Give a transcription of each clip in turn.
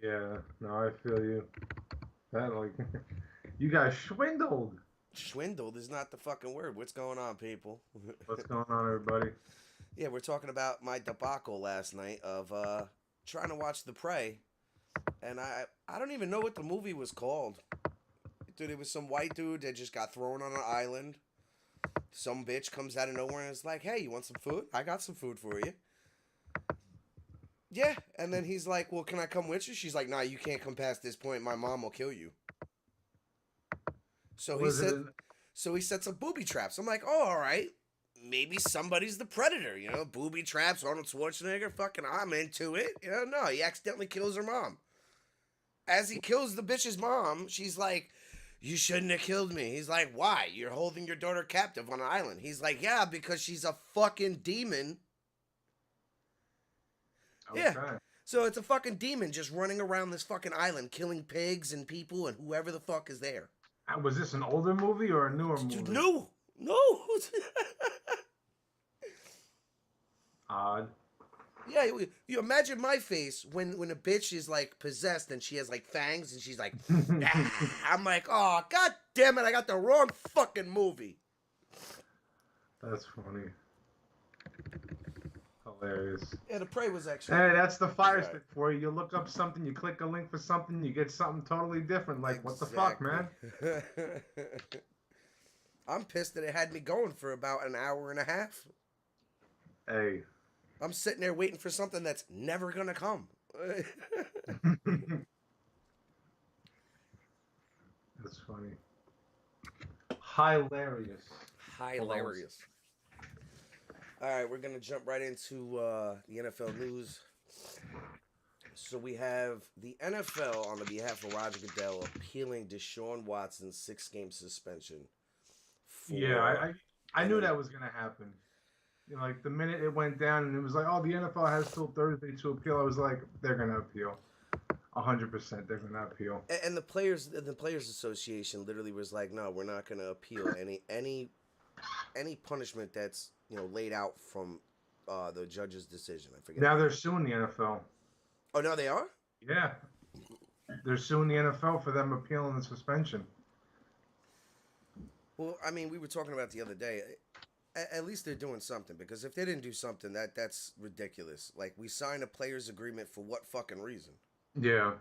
Yeah, no, I feel you. That like you got swindled. Swindled is not the fucking word. What's going on, people? What's going on, everybody? Yeah, we're talking about my debacle last night of trying to watch The Prey, and I don't even know what the movie was called. Dude, it was some white dude that just got thrown on an island. Some bitch comes out of nowhere and is like, "Hey, you want some food? I got some food for you." Yeah, and then he's like, "Well, can I come with you?" She's like, "Nah, you can't come past this point. My mom will kill you." So he Was it said, an so he sets up booby traps. I'm like, "Oh, all right. Maybe somebody's the predator, booby traps, Arnold Schwarzenegger, fucking, I'm into it. No, he accidentally kills her mom. As he kills the bitch's mom, she's like, "You shouldn't have killed me." He's like, "Why? You're holding your daughter captive on an island." He's like, "Yeah, because she's a fucking demon." Yeah. okay? So it's a fucking demon just running around this fucking island, killing pigs and people and whoever the fuck is there. Was this an older movie or a newer Dude, movie? no. No. Odd. Yeah, you imagine my face when a bitch is like possessed and she has like fangs and she's like, ah. I'm like, oh god damn it, I got the wrong fucking movie. That's funny. Hilarious. Yeah, The Prey was actually Hey, that's the was fire alright. stick for you. You look up something, you click a link for something, you get something totally different. Like, what the fuck, Exactly. man? I'm pissed that it had me going for about an hour and a half. Hey. I'm sitting there waiting for something that's never gonna come. That's funny. Hilarious. Hold on. Hilarious. All right, we're gonna jump right into the NFL news. So we have the NFL on the behalf of Roger Goodell appealing Deshaun Watson's 6-game suspension Yeah, for I an knew that was gonna happen. You know, like the minute it went down and it was like, oh, the NFL has till Thursday to appeal. I was like, they're gonna appeal. 100%, they're gonna appeal. and the players association literally was like, no, we're not going to appeal any punishment that's laid out from the judge's decision. I forget Now the they're name. suing the NFL. Oh, no, they are. Yeah, they're suing the NFL for them appealing the suspension. Well, I mean, we were talking about the other day. At least they're doing something, because if they didn't do something, that's ridiculous. Like, we signed a players agreement for what fucking reason? Yeah.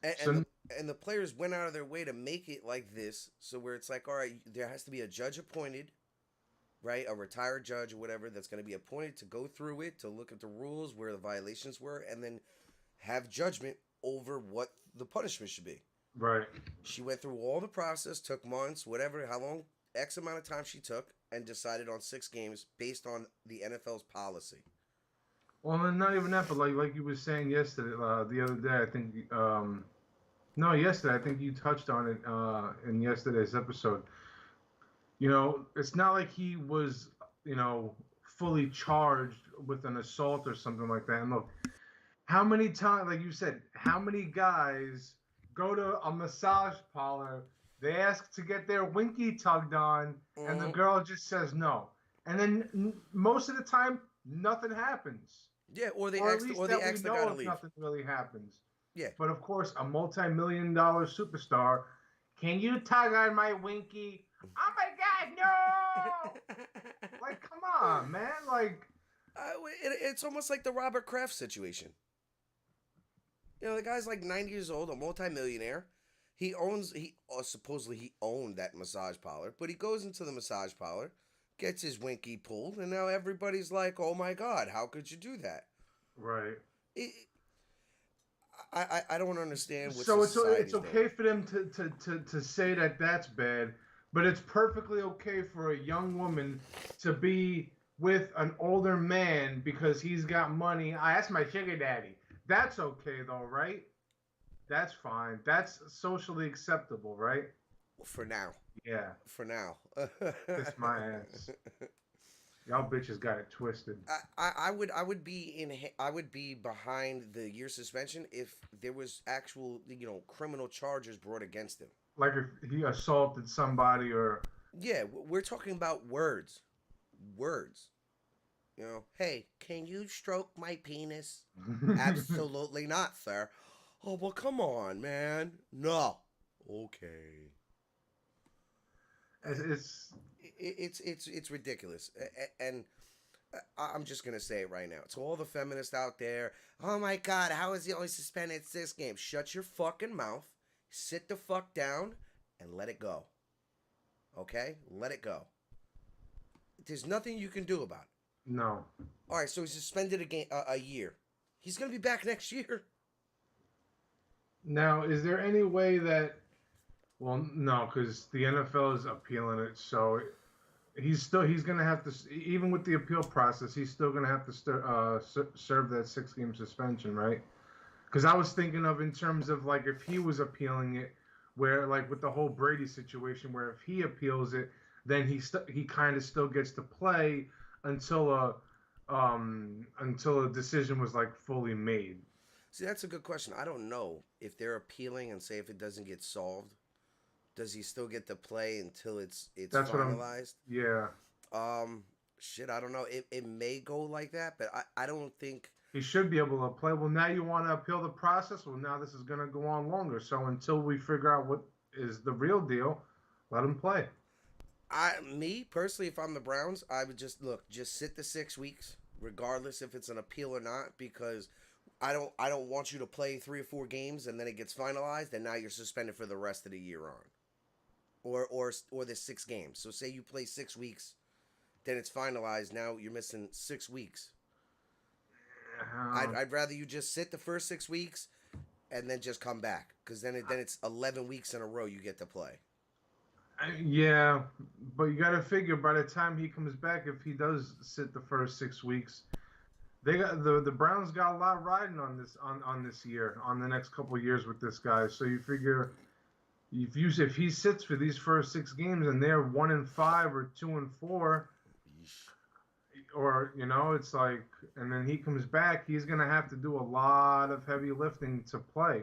And the So and the players went out of their way to make it like this, so where it's like, all right, there has to be a judge appointed, right? A retired judge or whatever that's going to be appointed to go through it, to look at the rules, where the violations were, and then have judgment over what the punishment should be. right. She went through all the process, took months, whatever, how long, X amount of time she took, and decided on 6 games based on the NFL's policy. Well, and not even that, but like you were saying yesterday, the other day, I think. No, yesterday, I think you touched on it in yesterday's episode. You know, it's not like he was, fully charged with an assault or something like that. And look, how many times, like you said, how many guys go to a massage parlor, they ask to get their winky tugged on, and the Mm-hmm. girl just says no. And then most of the time, nothing happens. Yeah, or they Or at asked, least or they that we asked the guy know to if leave. nothing really happens. Yeah. But of course, a multi-million-dollar superstar, can you tug on my winky? Oh my God, no! Like, come on, man. Like, It's almost like the Robert Kraft situation. The guy's like 90 years old, a multimillionaire. Supposedly he owned that massage parlor, but he goes into the massage parlor, gets his winky pulled, and now everybody's like, "Oh my God, how could you do that?" right. It, I don't understand what So it's society's doing. okay for them to say that that's bad, but it's perfectly okay for a young woman to be with an older man because he's got money. That's my sugar daddy. That's okay though, right? That's fine. That's socially acceptable, right? For now, Yeah. for now. Kiss my ass. Y'all bitches got it twisted. I would be behind the year suspension if there was actual criminal charges brought against him. Like if he assaulted somebody or Yeah, we're talking about words. Words. You know, hey, can you stroke my penis? Absolutely not, sir. Oh, well, come on, man. No. Okay. It's, it's It's ridiculous, and I'm just gonna say it right now. To all the feminists out there, oh my God, how is he only suspended 6 games? Shut your fucking mouth, sit the fuck down, and let it go. Okay, let it go. There's nothing you can do about it. no. All right, so he's suspended a year. He's gonna be back next year. Now, is there any way that? Well, no, because the NFL is appealing it, so he's gonna have to, even with the appeal process, he's still gonna have to serve that 6 game suspension, right? Because I was thinking of in terms of like if he was appealing it, where like with the whole Brady situation, where if he appeals it, then he kind of still gets to play until a decision was like fully made. See, that's a good question. I don't know if they're appealing and say if it doesn't get solved, does he still get to play until it's That's what I'm. finalized? Yeah, Shit, I don't know. It may go like that, but I don't think. he should be able to play. Well, now you want to appeal the process. Well, now this is gonna go on longer. So until we figure out what is the real deal, let him play. Me personally, if I'm the Browns, I would just sit the 6 weeks, regardless if it's an appeal or not, because I don't want you to play 3 or 4 games and then it gets finalized and now you're suspended for the rest of the year on, or the 6 games. So say you play 6 weeks, then it's finalized. Now you're missing 6 weeks. I'd rather you just sit the first 6 weeks and then just come back, because then it's 11 weeks in a row you get to play. Yeah, but you got to figure by the time he comes back, if he does sit the first 6 weeks, they got the Browns got a lot riding on this year, on the next couple of years with this guy. So you figure if he sits for these first 6 games and they're 1-5 or 2-4, or it's like, and then he comes back, he's gonna have to do a lot of heavy lifting to play.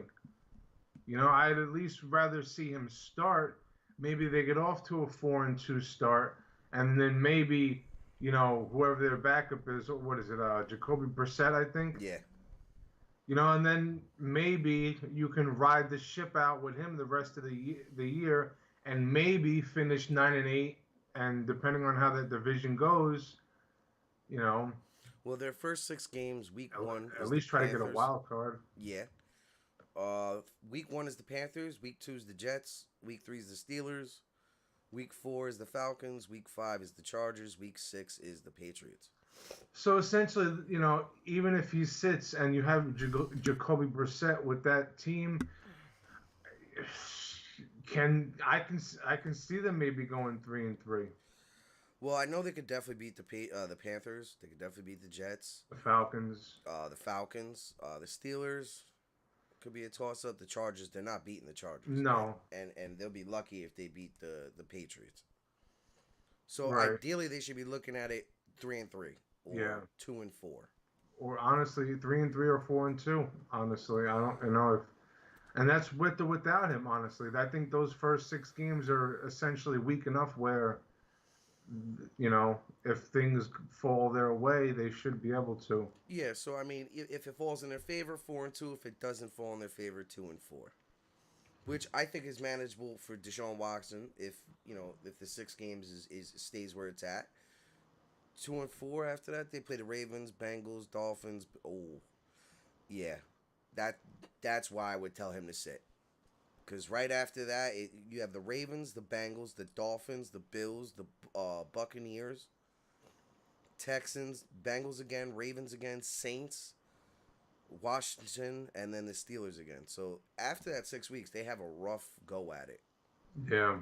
I'd at least rather see him start. Maybe they get off to a 4-2 start, and then maybe whoever their backup is, what is it, Jacoby Brissett, I think. Yeah. And then maybe you can ride the ship out with him the rest of the year, and maybe finish 9-8, and depending on how that division goes, Well, their first 6 games, week one, at is least the try to get a Panthers. wild card. Yeah. Week 1 is the Panthers. Week 2 is the Jets. Week 3 is the Steelers. Week 4 is the Falcons. Week 5 is the Chargers. Week 6 is the Patriots. So essentially, even if he sits and you have Jacoby Brissett with that team, I can see them maybe going 3-3. Well, I know they could definitely beat the Panthers. They could definitely beat the Jets. The Falcons. The Steelers could be a toss-up. The Chargers, they're not beating the Chargers. No. And they'll be lucky if they beat the Patriots. So right. Ideally, they should be looking at it 3-3 or 2-4. Or honestly, 3-3 or 4-2. Honestly, I don't know if, and that's with or without him. Honestly, I think those first 6 games are essentially weak enough where, if things fall their way, they should be able to. Yeah. So I mean, if it falls in their favor, 4-2. If it doesn't fall in their favor, 2-4. Which I think is manageable for Deshaun Watson if the 6 games is stays where it's at. 2-4 after that, they play the Ravens, Bengals, Dolphins. Oh, yeah, that's why I would tell him to sit. Because right after that, you have the Ravens, the Bengals, the Dolphins, the Bills, the Buccaneers, Texans, Bengals again, Ravens again, Saints, Washington, and then the Steelers again. So after that 6 weeks, they have a rough go at it. Yeah.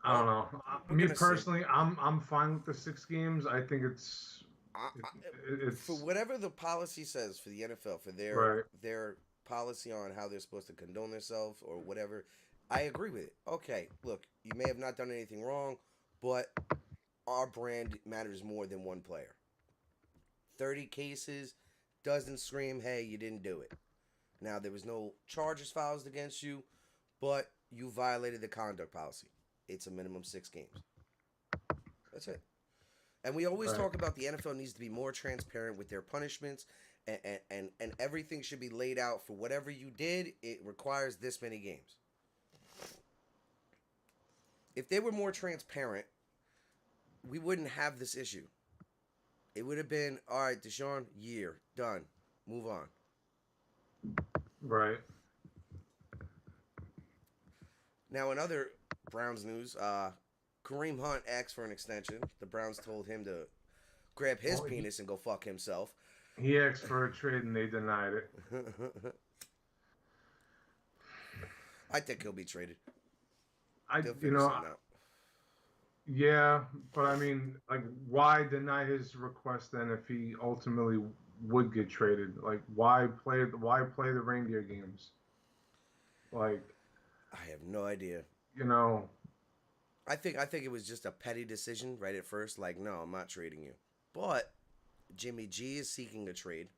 I don't know. Me personally, I'm fine with the 6 games. I think it's for whatever the policy says for the NFL, for their policy on how they're supposed to condone themselves or whatever. I agree with it. Okay, look, you may have not done anything wrong, but our brand matters more than one player. 30 cases doesn't scream, hey, you didn't do it. Now, there was no charges filed against you, but you violated the conduct policy. It's a minimum 6 games. That's it. And we always Right. talk about the NFL needs to be more transparent with their punishments, and everything should be laid out for whatever you did. It requires this many games. If they were more transparent, we wouldn't have this issue. It would have been, all right, Deshaun, year, done. Move on. Right. Now, in other Browns news, Kareem Hunt asked for an extension. The Browns told him to grab his Well, penis and go fuck himself. he asked for a trade and they denied it. I think he'll be traded. I, They'll you figure know, something out. yeah, but I mean, like, why deny his request then if he ultimately would get traded? Like, why play the reindeer games? Like, I have no idea. you know, I think it was just a petty decision right at first. Like, no, I'm not trading you. But Jimmy G is seeking a trade.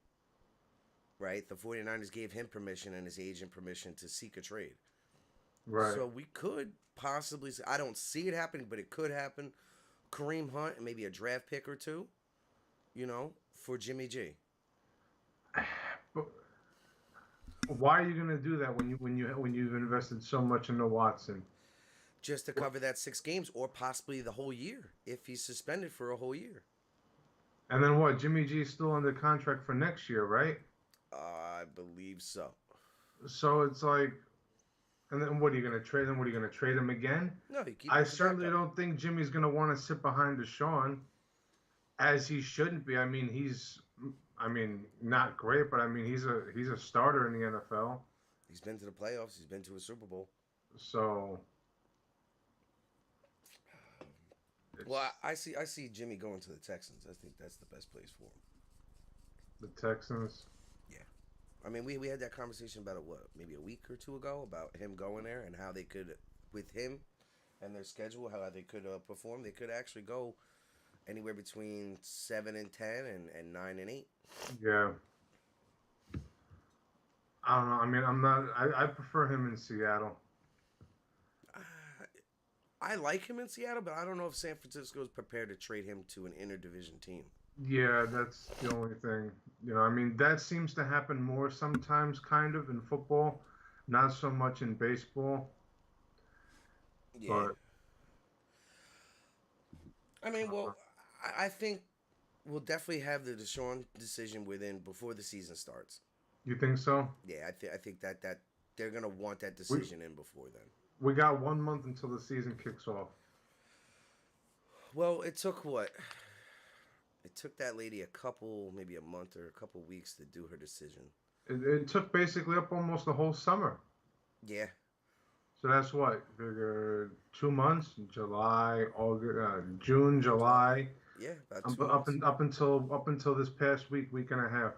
Right? The 49ers gave him permission and his agent permission to seek a trade. right? So we could possibly, I don't see it happening, but it could happen. Kareem Hunt and maybe a draft pick or two, for Jimmy G. But why are you gonna do that when you've invested so much into Watson? Just to cover that 6 games or possibly the whole year if he's suspended for a whole year. And then what? Jimmy G's still under contract for next year, right? I believe so. So it's like, and then what are you gonna trade him? What are you gonna trade him again? No, you keep I as a certainly backup. don't think Jimmy's gonna want to sit behind Deshaun, as he shouldn't be. I mean, not great, but I mean, he's a starter in the NFL. He's been to the playoffs. He's been to a Super Bowl. So, Well, I see Jimmy going to the Texans. I think that's the best place for him. the Texans. Yeah. I mean, we had that conversation about it, maybe a week or two ago, about him going there and how they could, with him and their schedule, how they could perform. They could actually go anywhere between 7-10 and 9-8. Yeah. I don't know. I mean, I'm not. I prefer him in Seattle. I like him in Seattle, but I don't know if San Francisco is prepared to trade him to an interdivision team. Yeah, that's the only thing. I mean, that seems to happen more sometimes, kind of, in football, not so much in baseball. Yeah. But I mean, well, I think we'll definitely have the Deshaun decision before the season starts. you think so? Yeah, I think that they're gonna want that We decision in before then. we got 1 month until the season kicks off. Well, it took what? It took that lady maybe a month or a couple weeks to do her decision. It took basically up almost the whole summer. Yeah. So that's what, figure 2 months, July, August, June, July, Yeah, about 2 months. up until this past week and a half.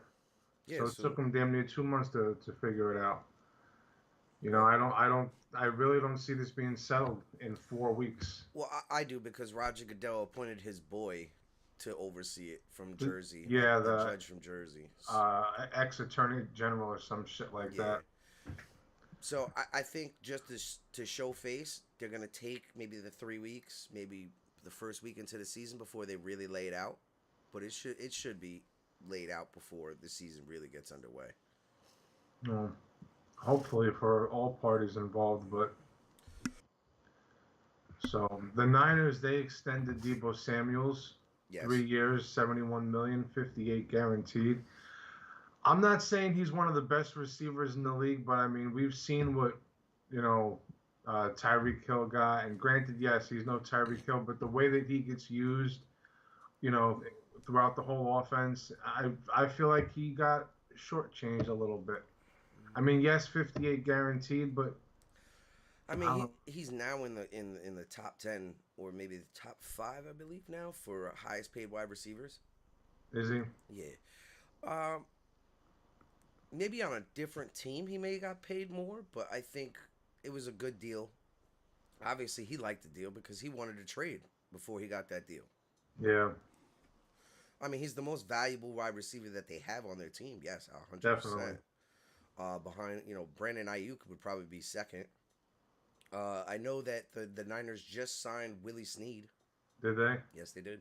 Yeah, So it so took them damn near 2 months to figure it out. right. I really don't see this being settled in 4 weeks. Well, I do because Roger Goodell appointed his boy to oversee it from Jersey. Yeah, a judge from Jersey. Ex-attorney general or some shit like that. So I think just to show face, they're gonna take maybe the 3 weeks, maybe the first week into the season before they really lay it out. But it should be laid out before the season really gets underway. Well, hopefully for all parties involved, but so the Niners, they extended Deebo Samuels Yes. 3 years, 71 million, 58 guaranteed. I'm not saying he's one of the best receivers in the league, but I mean, we've seen what, Tyreek Hill got, and granted, yes, he's no Tyreek Hill, but the way that he gets used, you know, throughout the whole offense, I feel like he got shortchanged a little bit. I mean, yes, 58 guaranteed, but I mean, he's now in the top 10 or maybe the top 5, I believe now for highest paid wide receivers. is he? Yeah. Maybe on a different team he may have got paid more, but I think it was a good deal. Obviously, he liked the deal because he wanted to trade before he got that deal. Yeah, I mean, he's the most valuable wide receiver that they have on their team. Yes, 100%. definitely. Behind, Brandon Ayuk would probably be second. I know that the Niners just signed Willie Snead. Did they? Yes, they did.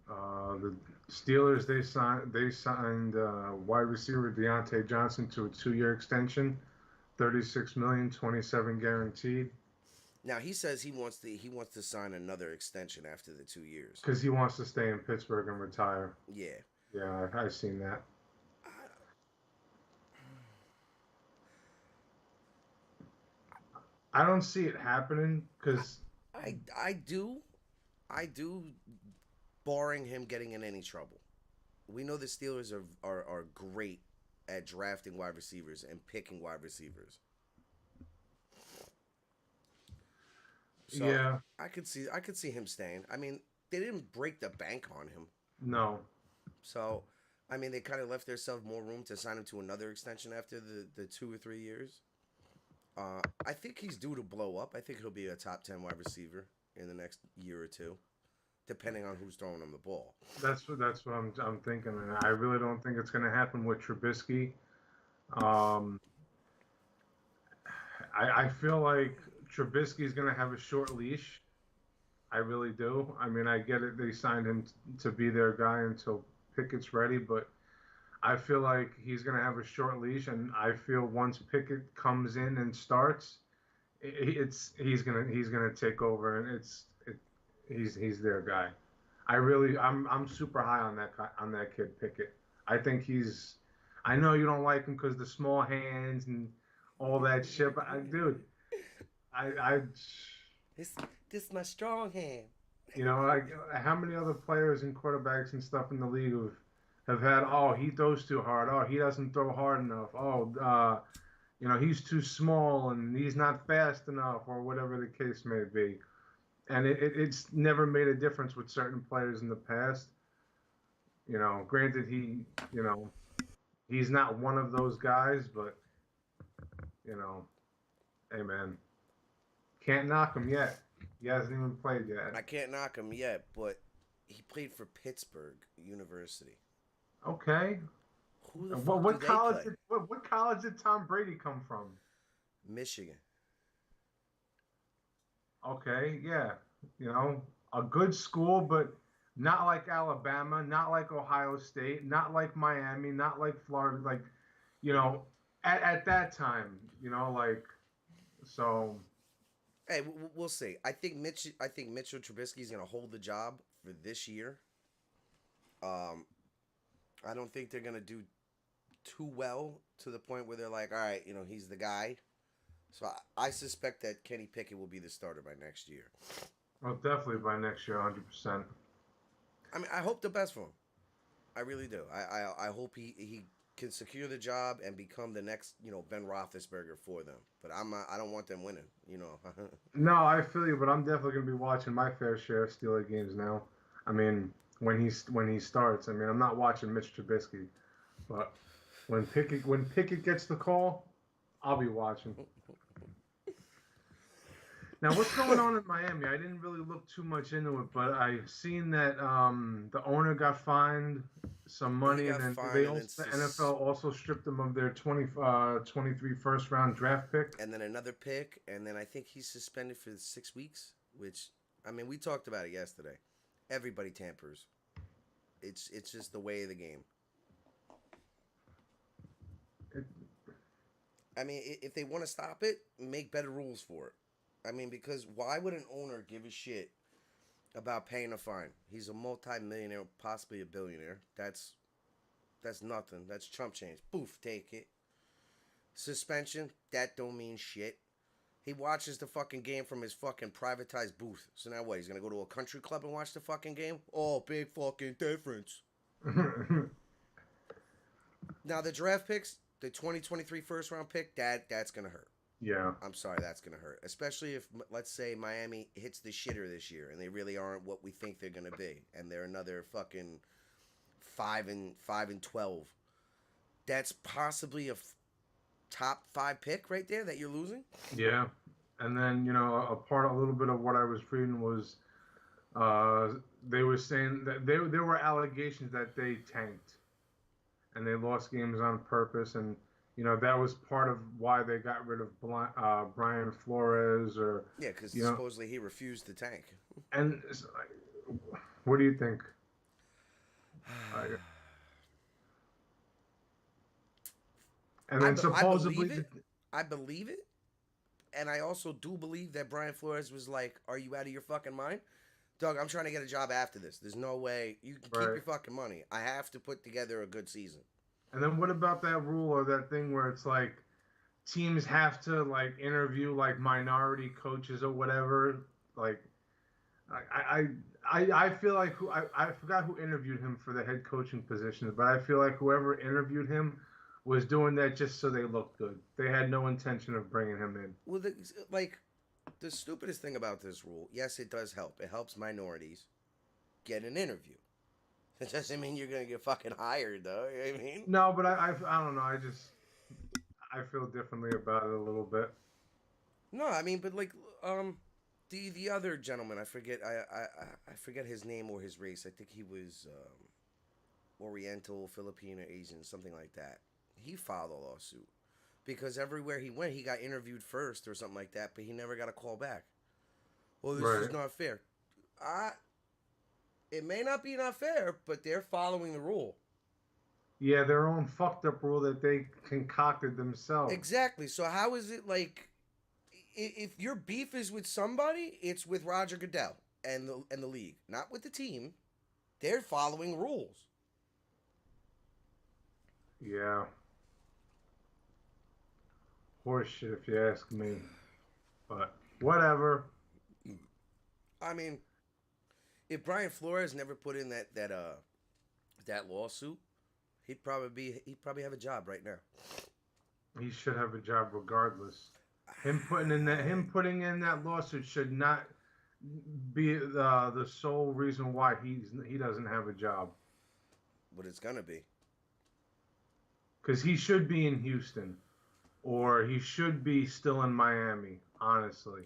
The Steelers they signed wide receiver Deontay Johnson to a 2-year extension, 36 million, 27 guaranteed, Now he says he wants to sign another extension after the 2 years. because he wants to stay in Pittsburgh and retire. Yeah. Yeah, I've seen that. I don't see it happening because I do, barring him getting in any trouble. We know the Steelers are great at drafting wide receivers and picking wide receivers. So yeah, I could see him staying. I mean, they didn't break the bank on him. no, So I mean, they kind of left themselves more room to sign him to another extension after the 2 or 3 years. I think he's due to blow up. I think he'll be a top 10 wide receiver in the next year or two, depending on who's throwing him the ball. that's what I'm thinking, and I really don't think it's going to happen with Trubisky. Um, I feel like Trubisky is going to have a short leash. I really do. I mean, I get it. They signed him to be their guy until Pickett's ready, but I feel like he's going to have a short leash, and I feel once Pickett comes in and starts, it's he's gonna take over, and he's their guy. I'm super high on that kid Pickett. I think he's. I know you don't like him because the small hands and all that shit, but dude, I This this my strong hand. like how many other players and quarterbacks and stuff in the league have had, oh, he throws too hard, oh, he doesn't throw hard enough, oh, he's too small and he's not fast enough, or whatever the case may be. And it's never made a difference with certain players in the past. Granted, you know, he's not one of those guys, but, you know, hey, man, can't knock him yet. He hasn't even played yet. I can't knock him yet, but he played for Pittsburgh University. Okay. Who the And fuck do they play? What college did Tom Brady come from? Michigan. Okay, yeah. A good school, but not like Alabama, not like Ohio State, not like Miami, not like Florida. Like, you know, at that time, like, so, Hey, we'll see. I think Mitchell Trubisky is going to hold the job for this year. Um, I don't think they're going to do too well to the point where they're like, all right, he's the guy. So I suspect that Kenny Pickett will be the starter by next year. well, definitely by next year, 100%. I mean, I hope the best for him. I really do. I hope he can secure the job and become the next, Ben Roethlisberger for them. But I don't want them winning. No, I feel you, but I'm definitely gonna be watching my fair share of Steelers games now. I mean, when he starts, I mean, I'm not watching Mitch Trubisky, but when Pickett gets the call, I'll be watching. Now, what's going on in Miami? I didn't really look too much into it, but I seen that the owner got fined some He money, and got then fined, they and also, the NFL also stripped them of their 23 first round draft pick. and then another pick, and then I think he's suspended for 6 weeks. Which, I mean, we talked about it yesterday. Everybody tampers. It's just the way of the game. It, I mean, if they want to stop it, make better rules for it. I mean, because why would an owner give a shit about paying a fine? He's a multi-millionaire, possibly a billionaire. That's nothing. That's chump change. Boof, take it. Suspension, that don't mean shit. He watches the fucking game from his fucking privatized booth. So now what? He's gonna go to a country club and watch the fucking game? Oh, big fucking difference. Now the draft picks, the 2023 first round pick, that's gonna hurt. yeah, I'm sorry, that's gonna hurt. Especially if, let's say, Miami hits the shitter this year and they really aren't what we think they're gonna be, and they're another fucking 5-12. That's possibly a top 5 pick right there that you're losing. yeah. And then a little bit of what I was reading was they were saying that there were allegations that they tanked and they lost games on purpose, and you know, that was part of why they got rid of Brian Flores, or Yeah, because you know, supposedly he refused to tank. and it's like, what do you think? Uh, and then I supposedly, believe it. I believe it. And I also do believe that Brian Flores was like, "Are you out of your fucking mind, Doug? I'm trying to get a job after this. There's no way you can keep right? your fucking money. I have to put together a good season." And then what about that rule or that thing where it's like teams have to like interview like minority coaches or whatever? Like I feel like I forgot who interviewed him for the head coaching position, but I feel like whoever interviewed him was doing that just so they looked good. They had no intention of bringing him in. Well, like the stupidest thing about this rule, yes, it does help. It helps minorities get an interview. It doesn't mean you're gonna get fucking hired, though. You know what I mean? No, but I don't know. I feel differently about it a little bit. No, I mean, but like, um, the other gentleman, I forget, I forget his name or his race. I think he was Oriental, Filipino, Asian, something like that. He filed a lawsuit because everywhere he went, he got interviewed first or something like that, but he never got a call back. Well, this is Right. not fair. I It may not be not fair, but they're following the rule. Yeah, their own fucked up rule that they concocted themselves. Exactly. So how is it like if your beef is with somebody, it's with Roger Goodell and the league, not with the team. They're following rules. Yeah, horseshit if you ask me. But whatever. I mean, if Brian Flores never put in that lawsuit, he'd probably have a job right now. He should have a job regardless. Him putting in that lawsuit should not be the sole reason why he doesn't have a job. But it's gonna be. Because he should be in Houston, or he should be still in Miami. Honestly,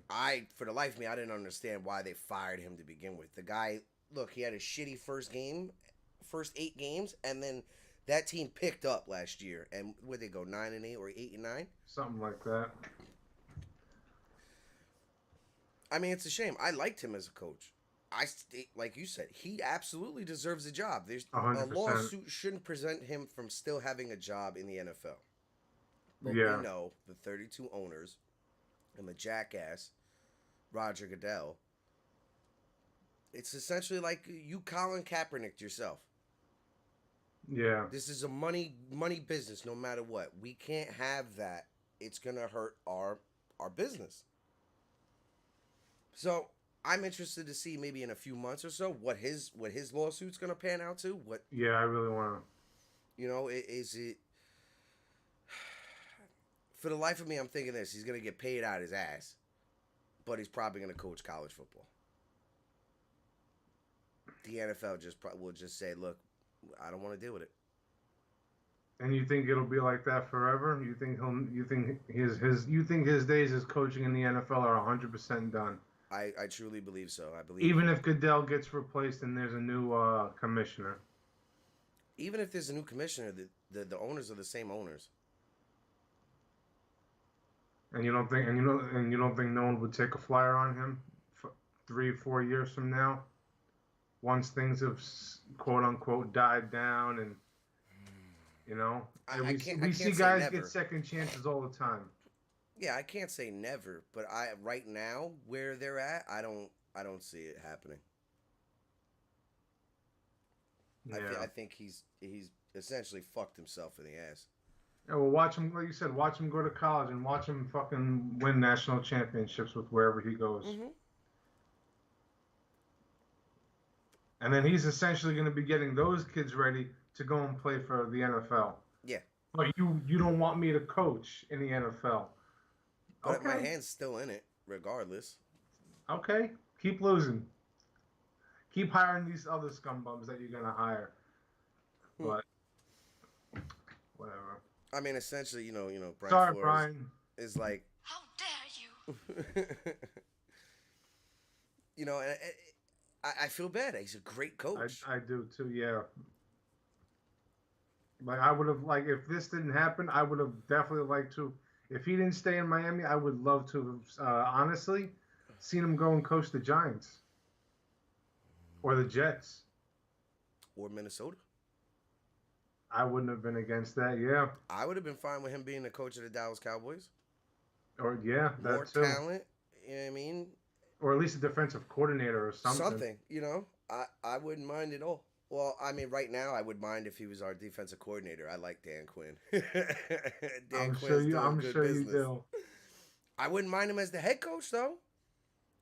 For the life of me, I didn't understand why they fired him to begin with. The guy, look, he had a shitty first 8 games, and then that team picked up last year. And where they go, 9-8 or 8-9? something like that. I mean, it's a shame. I liked him as a coach. Like you said, he absolutely deserves a job. There's a 100%. lawsuit shouldn't prevent him from still having a job in the NFL. But we Yeah, know the 32 owners and the jackass Roger Goodell. It's essentially like you Colin Kaepernick yourself. yeah, This is a money business no matter what. We can't have that. It's going to hurt our business. So, I'm interested to see maybe in a few months or so what his lawsuit's going to pan out to. What, yeah. I really want to. is it for the life of me I'm thinking this, he's going to get paid out his ass, but he's probably going to coach college football. The NFL will just say, "Look, I don't want to deal with it." And you think it'll be like that forever? You think his days as coaching in the NFL are 100% done? I truly believe so. I believe Even if Goodell gets replaced and there's a new commissioner. even if there's a new commissioner, the owners are the same owners. And you don't think no one would take a flyer on him 3 4 years from now, once things have quote unquote died down, and I can't we see say guys never. get second chances all the time. Yeah, I can't say never, but right now where they're at, I don't see it happening. Yeah. I think he's essentially fucked himself in the ass. Yeah, well, watch him, like you said, watch him go to college and watch him fucking win national championships with wherever he goes. Mm-hmm. And then he's essentially going to be getting those kids ready to go and play for the NFL. Yeah, But you don't want me to coach in the NFL. but my Okay. hand's still in it, regardless. Okay. Keep losing. Keep hiring these other scumbums that you're going to hire. But whatever. I mean, essentially, Brian Sorry, Flores Brian. is like, How dare you? and I feel bad. He's a great coach. I do too, yeah. Like I would have like if this didn't happen, I would have definitely liked to. If he didn't stay in Miami, I would love to have honestly seen him go and coach the Giants or the Jets. Or Minnesota. I wouldn't have been against that. Yeah, I would have been fine with him being the coach of the Dallas Cowboys. or yeah, More that too, talent. You know what I mean? or at least a defensive coordinator or something. Something, you know? I wouldn't mind at all. Well, I mean, right now, I would mind if he was our defensive coordinator. I like Dan Quinn. Dan Quinn's doing I'm good sure business. you do. I wouldn't mind him as the head coach, though.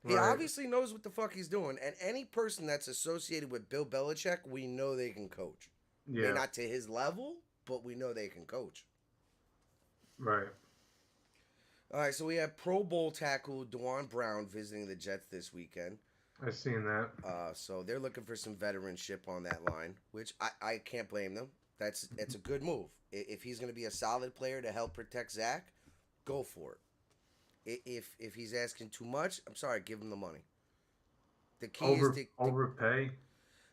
He Right. obviously knows what the fuck he's doing. And any person that's associated with Bill Belichick, we know they can coach. Yeah. Maybe not to his level, but we know they can coach. Right. All right, so we have Pro Bowl tackle Dewan Brown visiting the Jets this weekend. I seen that. So they're looking for some veteranship on that line, which I can't blame them. That's a good move. If he's going to be a solid player to help protect Zach, go for it. If he's asking too much, I'm sorry, give him the money. The key is to overpay.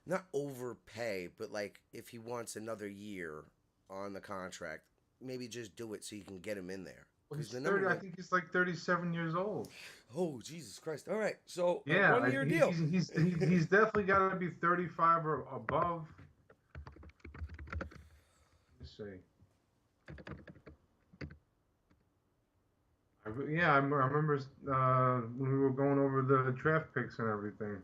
not overpay, but like if he wants another year on the contract, maybe just do it so you can get him in there. Well, he's the 30, number I think he's like 37 years old. Oh, Jesus Christ! All right, so Yeah, a 1 year deal. He's definitely got to be 35 or above. Let's see. Yeah, I remember when we were going over the draft picks and everything.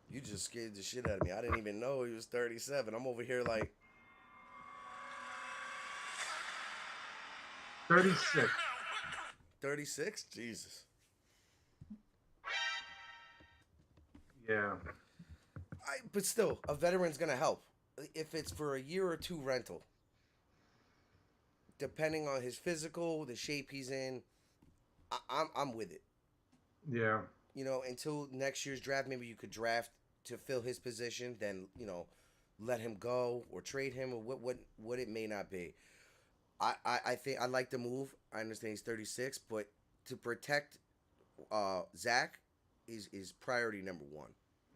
You just scared the shit out of me. I didn't even know he was 37. I'm over here like 36. 36. Jesus. Yeah. But still, a veteran's gonna help if it's for a year or two rental. Depending on his physical, the shape he's in, I'm with it. Yeah. You know, until next year's draft, maybe you could draft to fill his position, then let him go or trade him or what it may not be. I think I like the move. I understand he's 36, but to protect Zach is priority number one.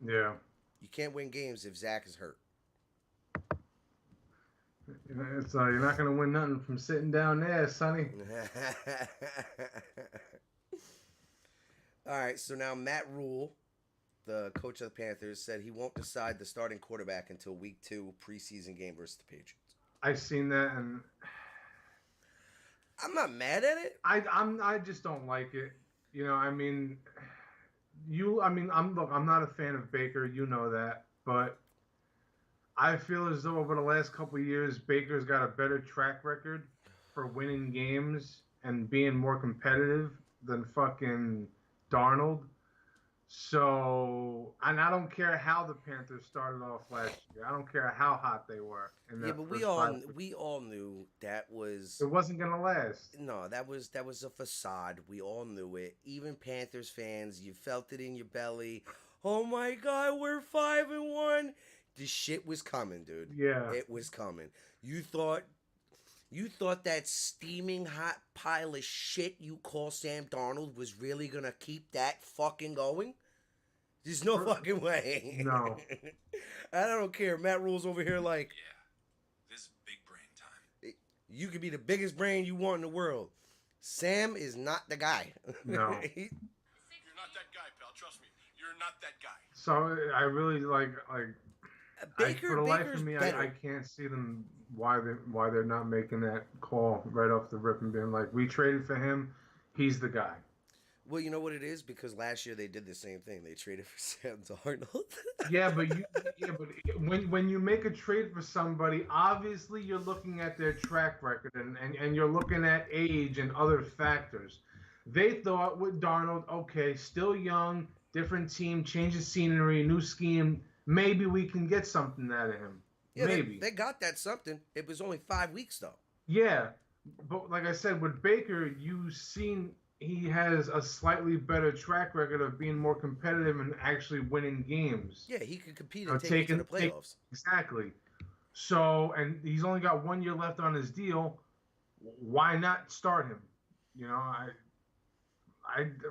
Yeah. You can't win games if Zach is hurt. It's you're not gonna win nothing from sitting down there, Sonny. All right, so now Matt Rule, the coach of the Panthers, said he won't decide the starting quarterback until week 2 preseason game versus the Patriots. I've seen that, and I'm not mad at it. I just don't like it. You know, I mean, I'm not a fan of Baker. You know that, but I feel as though over the last couple of years, Baker's got a better track record for winning games and being more competitive than fucking Darnold. So, and I don't care how the Panthers started off last year. I don't care how hot they were. Yeah, but we all knew that was it wasn't gonna last. No, that was a facade. We all knew it. Even Panthers fans, you felt it in your belly. Oh my God, we're 5-1. The shit was coming, dude. Yeah, it was coming. You thought that steaming hot pile of shit you call Sam Darnold was really gonna keep that fucking going? There's no fucking way. No. I don't care. Matt Rule's over here like, yeah, this is big brain time. You could be the biggest brain you want in the world. Sam is not the guy. No. You're not that guy, pal. Trust me. You're not that guy. So I really like for the life of me, better. I can't see them why they're not making that call right off the rip and being like, we traded for him, he's the guy. Well, you know what it is? Because last year they did the same thing. They traded for Sam Darnold. Yeah, but when you make a trade for somebody, obviously you're looking at their track record and you're looking at age and other factors. They thought with Darnold, okay, still young, different team, change of scenery, new scheme. Maybe we can get something out of him. Yeah, Maybe. they got that something. It was only 5 weeks, though. Yeah, but like I said, with Baker, you've seen he has a slightly better track record of being more competitive and actually winning games. Yeah, he could compete and take you to the playoffs. Exactly. So, and he's only got 1 year left on his deal. Why not start him? You know,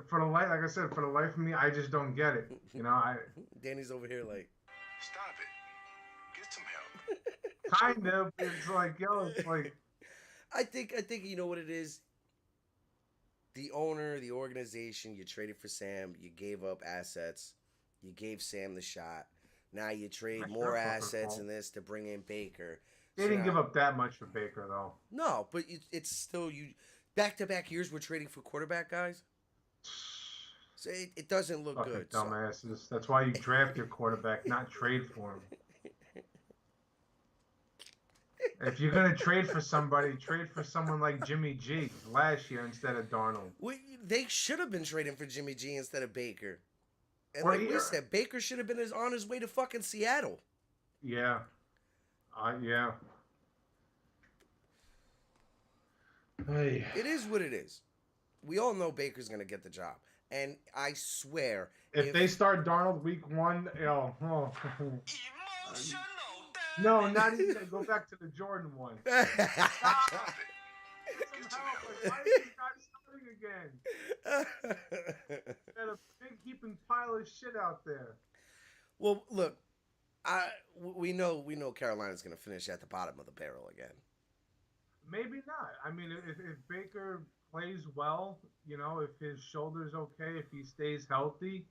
for the life, like I said, for the life of me, I just don't get it. You know, Danny's over here like, Stop it. Get some help. Kind of. It's like, yo, it's like, I think you know what it is. The owner, the organization, you traded for Sam. You gave up assets. You gave Sam the shot. Now you trade that's more their fucking assets fault. in this to bring in Baker. They So didn't give now, up that much for Baker, though. no, but it's still you. Back to back years, we're trading for quarterback guys. So it doesn't look Fucking good. So dumbasses. That's why you draft your quarterback, not trade for him. If you're gonna trade for somebody, trade for someone like Jimmy G last year instead of Darnold. they should have been trading for Jimmy G instead of Baker. And Or like we here. said, Baker should have been on his way to fucking Seattle. Yeah. Yeah. Hey. It is what it is. We all know Baker's gonna get the job, and I swear, If they start Darnold week 1, no, not even. Go back to the Jordan one. Stop. Get some help. Like, why is this guy starting again? Got a big heaping pile of shit out there. Well, look, we know Carolina's gonna finish at the bottom of the barrel again. Maybe not. I mean, if Baker plays well, if his shoulder's okay, if he stays healthy,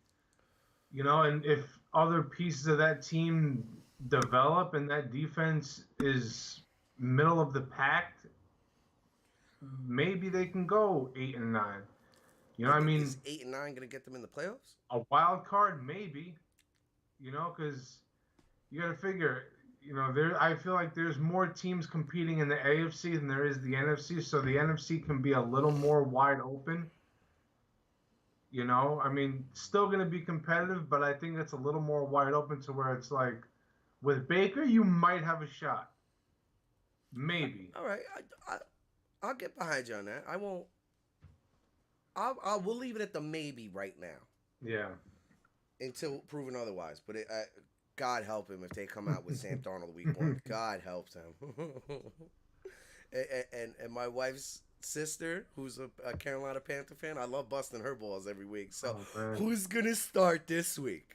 and if other pieces of that team develop and that defense is middle of the pack, maybe they can go 8-9. I mean, is 8-9 gonna get them in the playoffs? a wild card, maybe. Because you got to figure, I feel like there's more teams competing in the AFC than there is the NFC, so the NFC can be a little more wide open. I mean, still going to be competitive, but I think it's a little more wide open to where it's like, with Baker, you might have a shot. Maybe. All right, I'll get behind you on that. I won't. We'll leave it at the maybe right now. Yeah. Until proven otherwise. But God help him if they come out with Sam Darnold week 1. God helps him. and my wife's sister, who's a Carolina Panther fan, I love busting her balls every week. So who's gonna start this week?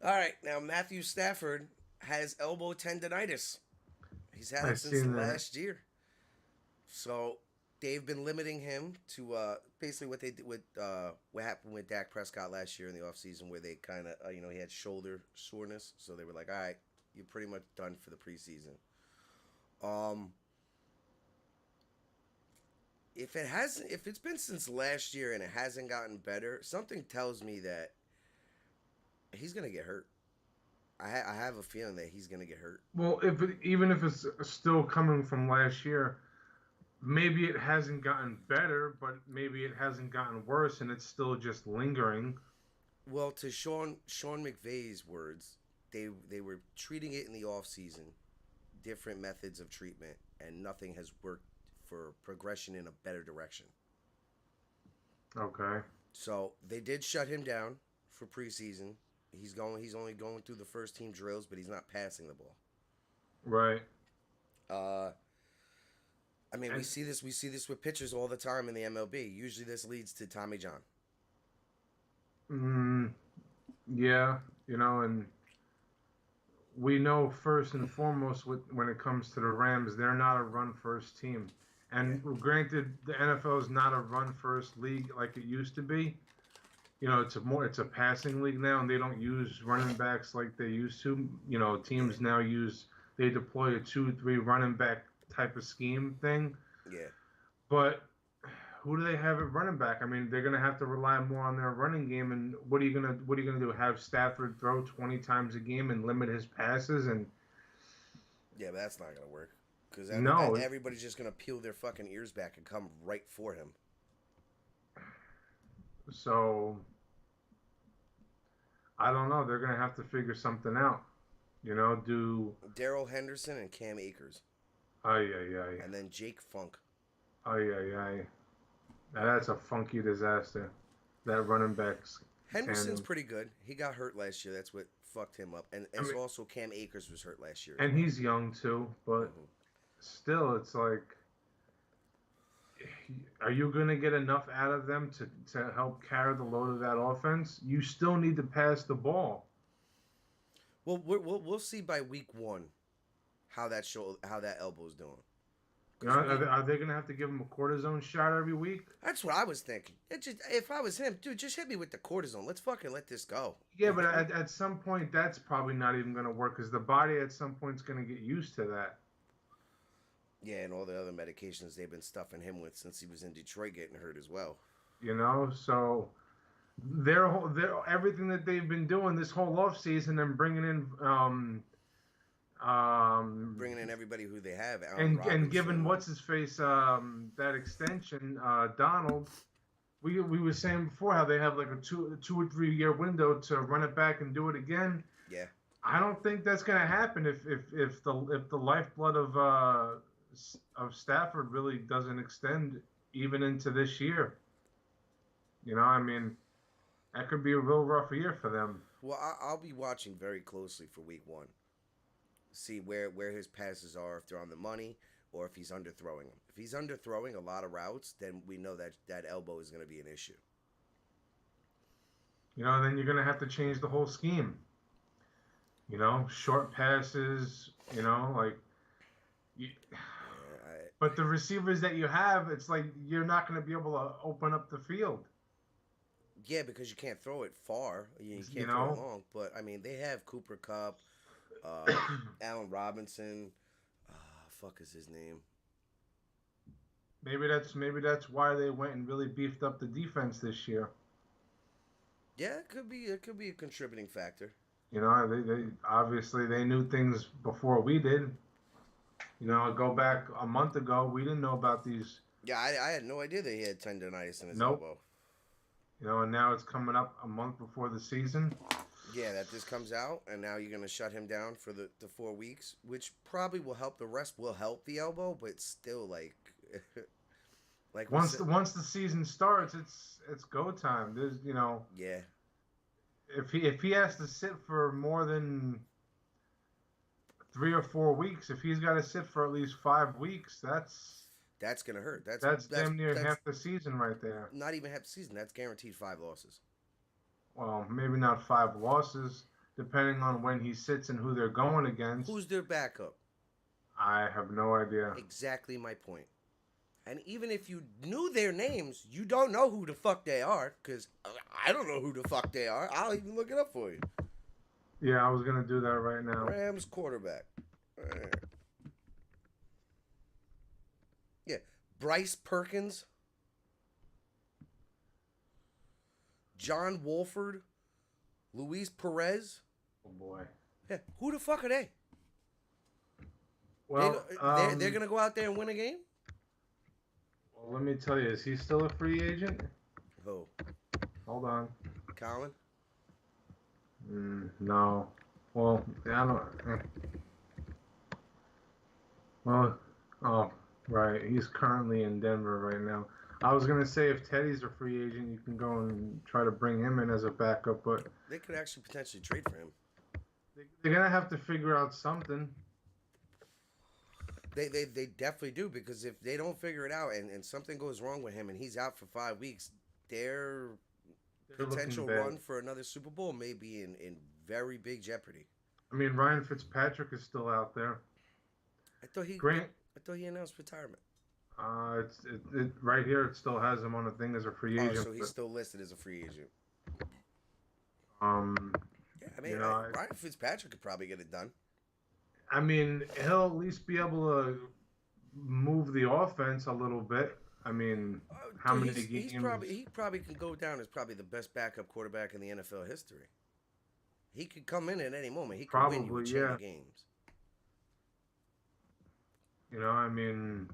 All right, now Matthew Stafford has elbow tendonitis. He's had it since last year. So they've been limiting him to basically what they did with what happened with Dak Prescott last year in the offseason, where they kind of he had shoulder soreness, so they were like, all right, you're pretty much done for the preseason. If it's been since last year and it hasn't gotten better, something tells me that he's gonna get hurt. I have a feeling that he's gonna get hurt. Well, even if it's still coming from last year, maybe it hasn't gotten better, but maybe it hasn't gotten worse, and it's still just lingering. Well, to Sean McVay's words, they were treating it in the off season, different methods of treatment, and nothing has worked for progression in a better direction. Okay. So they did shut him down for preseason. He's only going through the first team drills, but he's not passing the ball. Right. I mean, we see this with pitchers all the time in the MLB. Usually this leads to Tommy John. Yeah, and we know first and foremost when it comes to the Rams, they're not a run-first team. And granted, the NFL is not a run-first league like it used to be. It's a passing league now, and they don't use running backs like they used to. Teams now they deploy a 2-3 running back type of scheme thing. Yeah. But who do they have at running back? I mean, they're gonna have to rely more on their running game. And what are you gonna do? Have Stafford throw 20 times a game and limit his passes? And yeah, but that's not gonna work because everybody's just gonna peel their fucking ears back and come right for him. So I don't know. They're gonna have to figure something out. Do Darrell Henderson and Cam Akers. Aye. And then Jake Funk. Aye. Now that's a funky disaster. That running back's Henderson's tandem. pretty good. He got hurt last year. That's what fucked him up. And also Cam Akers was hurt last year. And he's young too, but still, it's like, are you going to get enough out of them to help carry the load of that offense? You still need to pass the ball. Well, we'll see by week 1 how that elbow's doing. You know, are they going to have to give him a cortisone shot every week? That's what I was thinking. If I was him, dude, just hit me with the cortisone. Let's fucking let this go. Yeah, but at some point, that's probably not even going to work because the body at some point is going to get used to that. Yeah, and all the other medications they've been stuffing him with since he was in Detroit getting hurt as well. You know, so their everything that they've been doing this whole off season and bringing in Bringing in everybody who they have, and giving what's his face that extension, Donald. We were saying before how they have like a 2 or 3 year window to run it back and do it again. Yeah, I don't think that's gonna happen if the lifeblood of Stafford really doesn't extend even into this year. You know, I mean, that could be a real rough year for them. Well, I'll be watching very closely for week 1. See where his passes are, if they're on the money, or if he's underthrowing them. If he's underthrowing a lot of routes, then we know that elbow is going to be an issue. You know, then you're going to have to change the whole scheme. You know, short passes, you know, like... But the receivers that you have, it's like you're not going to be able to open up the field. Yeah, because you can't throw it far. You can't know? throw it long. But, I mean, they have Cooper Kupp, Allen Robinson. Fuck is his name? Maybe that's why they went and really beefed up the defense this year. Yeah, it could be a contributing factor. You know, they obviously they knew things before we did. You know, go back a month ago, we didn't know about these. Yeah, I had no idea that he had tendonitis in his elbow. You know, and now it's coming up a month before the season. Yeah, that this comes out, and now you're going to shut him down for the 4 weeks, which probably will help. The rest will help the elbow, but still, like... like once the season starts, it's go time. There's, you know... Yeah. If he has to sit for more than 3 or 4 weeks, if he's got to sit for at least 5 weeks, that's gonna hurt. That's damn near half the season right there. Not even half the season. That's guaranteed 5 losses. Well, maybe not 5 losses, depending on when he sits and who they're going against. Who's their backup? I have no idea. Exactly my point. And even if you knew their names, you don't know who the fuck they are, because I don't know who the fuck they are. I'll even look it up for you. Yeah, I was going to do that right now. Rams quarterback. Yeah. Bryce Perkins. John Wolford. Luis Perez. Oh, boy. Yeah. Who the fuck are they? Well, they're going to go out there and win a game? Well, let me tell you, is he still a free agent? Who? Hold on. Colin? No. Well, I don't... Well, oh, right. He's currently in Denver right now. I was going to say if Teddy's a free agent, you can go and try to bring him in as a backup, but... They could actually potentially trade for him. They're going to have to figure out something. They definitely do, because if they don't figure it out and something goes wrong with him and he's out for 5 weeks, their potential run for another Super Bowl may be in very big jeopardy. I mean, Ryan Fitzpatrick is still out there. I thought he announced retirement. It right here. It still has him on the thing as a free agent. Oh, so he's still listed as a free agent. Yeah, I mean, you know, Ryan Fitzpatrick could probably get it done. I mean, he'll at least be able to move the offense a little bit. I mean, how many games? He probably can go down as probably the best backup quarterback in the NFL history. He could come in at any moment. He could win you a chain of games. You know, I mean,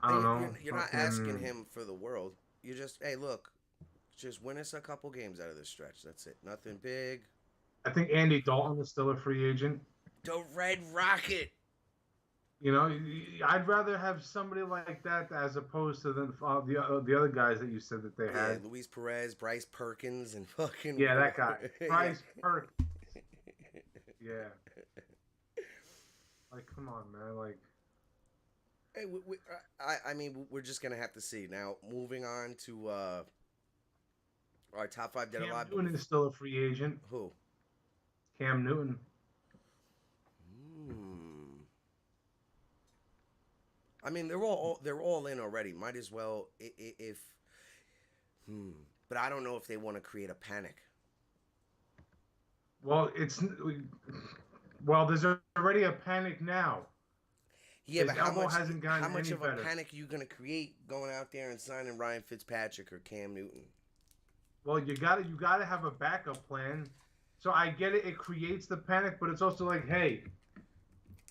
I don't know. You're not asking him for the world. You just, hey, look, just win us a couple games out of this stretch. That's it. Nothing big. I think Andy Dalton is still a free agent. The Red Rocket. You know, I'd rather have somebody like that as opposed to the other guys that you said that they had. Yeah, Luis Perez, Bryce Perkins, and fucking... Yeah, that guy. Bryce Perkins. Yeah. Like, come on, man. Like... Hey, I mean, we're just going to have to see. Now, moving on to our top 5 dead alive. Cam Newton is still a free agent. Who? Cam Newton. I mean, they're all in already. Might as well if. But I don't know if they want to create a panic. Well, there's already a panic now. Yeah, His but how much? hasn't gotten How much any of better. a panic are you gonna create going out there and signing Ryan Fitzpatrick or Cam Newton? Well, you gotta have a backup plan. So I get it. It creates the panic, but it's also like, hey,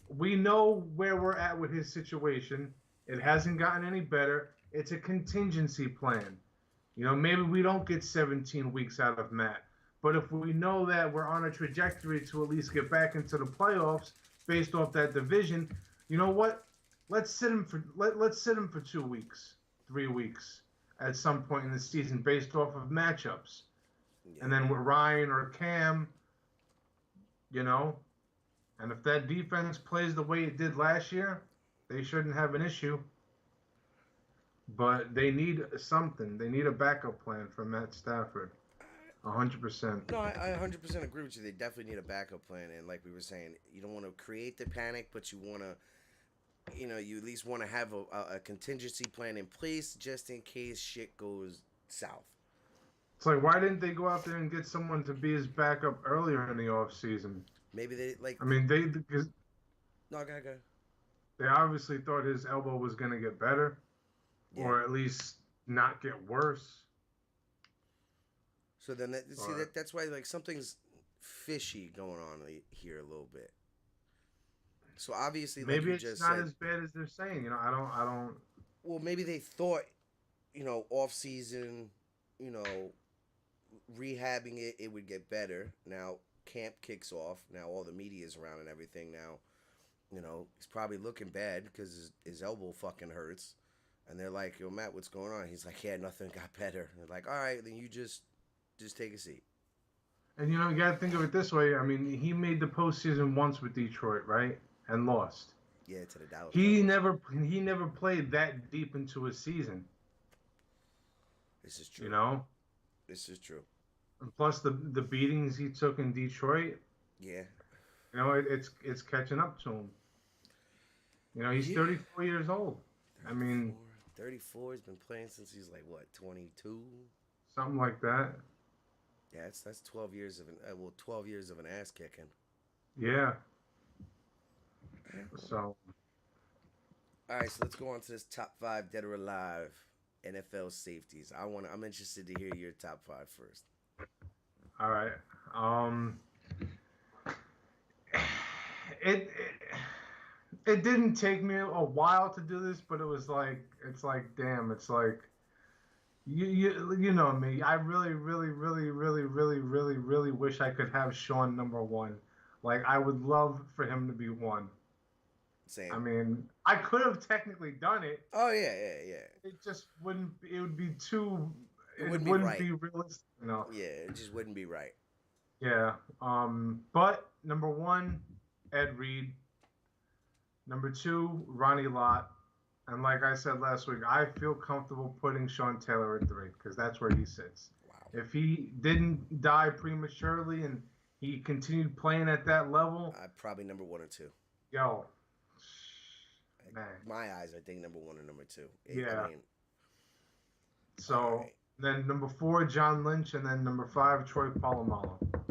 we know where we're at with his situation. It hasn't gotten any better. It's a contingency plan. You know, maybe we don't get 17 weeks out of Matt. But if we know that we're on a trajectory to at least get back into the playoffs based off that division, you know what? Let's sit him for 2 weeks, 3 weeks at some point in the season based off of matchups. Yeah. And then with Ryan or Cam, you know, and if that defense plays the way it did last year, they shouldn't have an issue. But they need something. They need a backup plan for Matt Stafford. 100%. No, I 100% agree with you. They definitely need a backup plan. And like we were saying, you don't want to create the panic, but you want to, you know, you at least want to have a contingency plan in place just in case shit goes south. It's like, why didn't they go out there and get someone to be his backup earlier in the offseason? Maybe they, like... I mean, because no, go. They obviously thought his elbow was going to get better. Yeah. Or at least not get worse. So then, that's why, like, something's fishy going on here a little bit. So obviously, like maybe you it's just not said, as bad as they're saying. You know, I don't. Well, maybe they thought, you know, off season, you know, rehabbing it would get better. Now camp kicks off. Now all the media's around and everything. Now, you know, he's probably looking bad because his elbow fucking hurts. And they're like, yo, Matt, what's going on? He's like, yeah, nothing got better. And they're like, all right, then you just take a seat. And, you know, you got to think of it this way. I mean, he made the postseason once with Detroit, right? And lost. Yeah, to the Dallas. He never played that deep into a season. This is true. You know? This is true. And plus the beatings he took in Detroit. Yeah. You know, it's catching up to him. You know, he's 34 years old. 34. I mean, 34. He's been playing since he's like what, 22? Something like that. Yeah, that's 12 years of 12 years of an ass kicking. Yeah. So. All right, so let's go on to this top 5 dead or alive NFL safeties. I'm interested to hear your top 5 first. All right. It didn't take me a while to do this, but it's like damn, it's like you know me. I really wish I could have Sean number 1. Like, I would love for him to be 1. Same. I mean, I could have technically done it. Oh yeah. It just wouldn't. It would be too. It wouldn't be realistic. No. Yeah, it just wouldn't be right. Yeah. But number 1, Ed Reed. Number 2, Ronnie Lott. And like I said last week, I feel comfortable putting Sean Taylor at 3 because that's where he sits. Wow. If he didn't die prematurely and he continued playing at that level, probably number 1 or 2. Yo, man. My eyes, I think number 1 or number 2. Yeah. I mean, so right. Then number 4, John Lynch, and then number 5, Troy Polamalu. All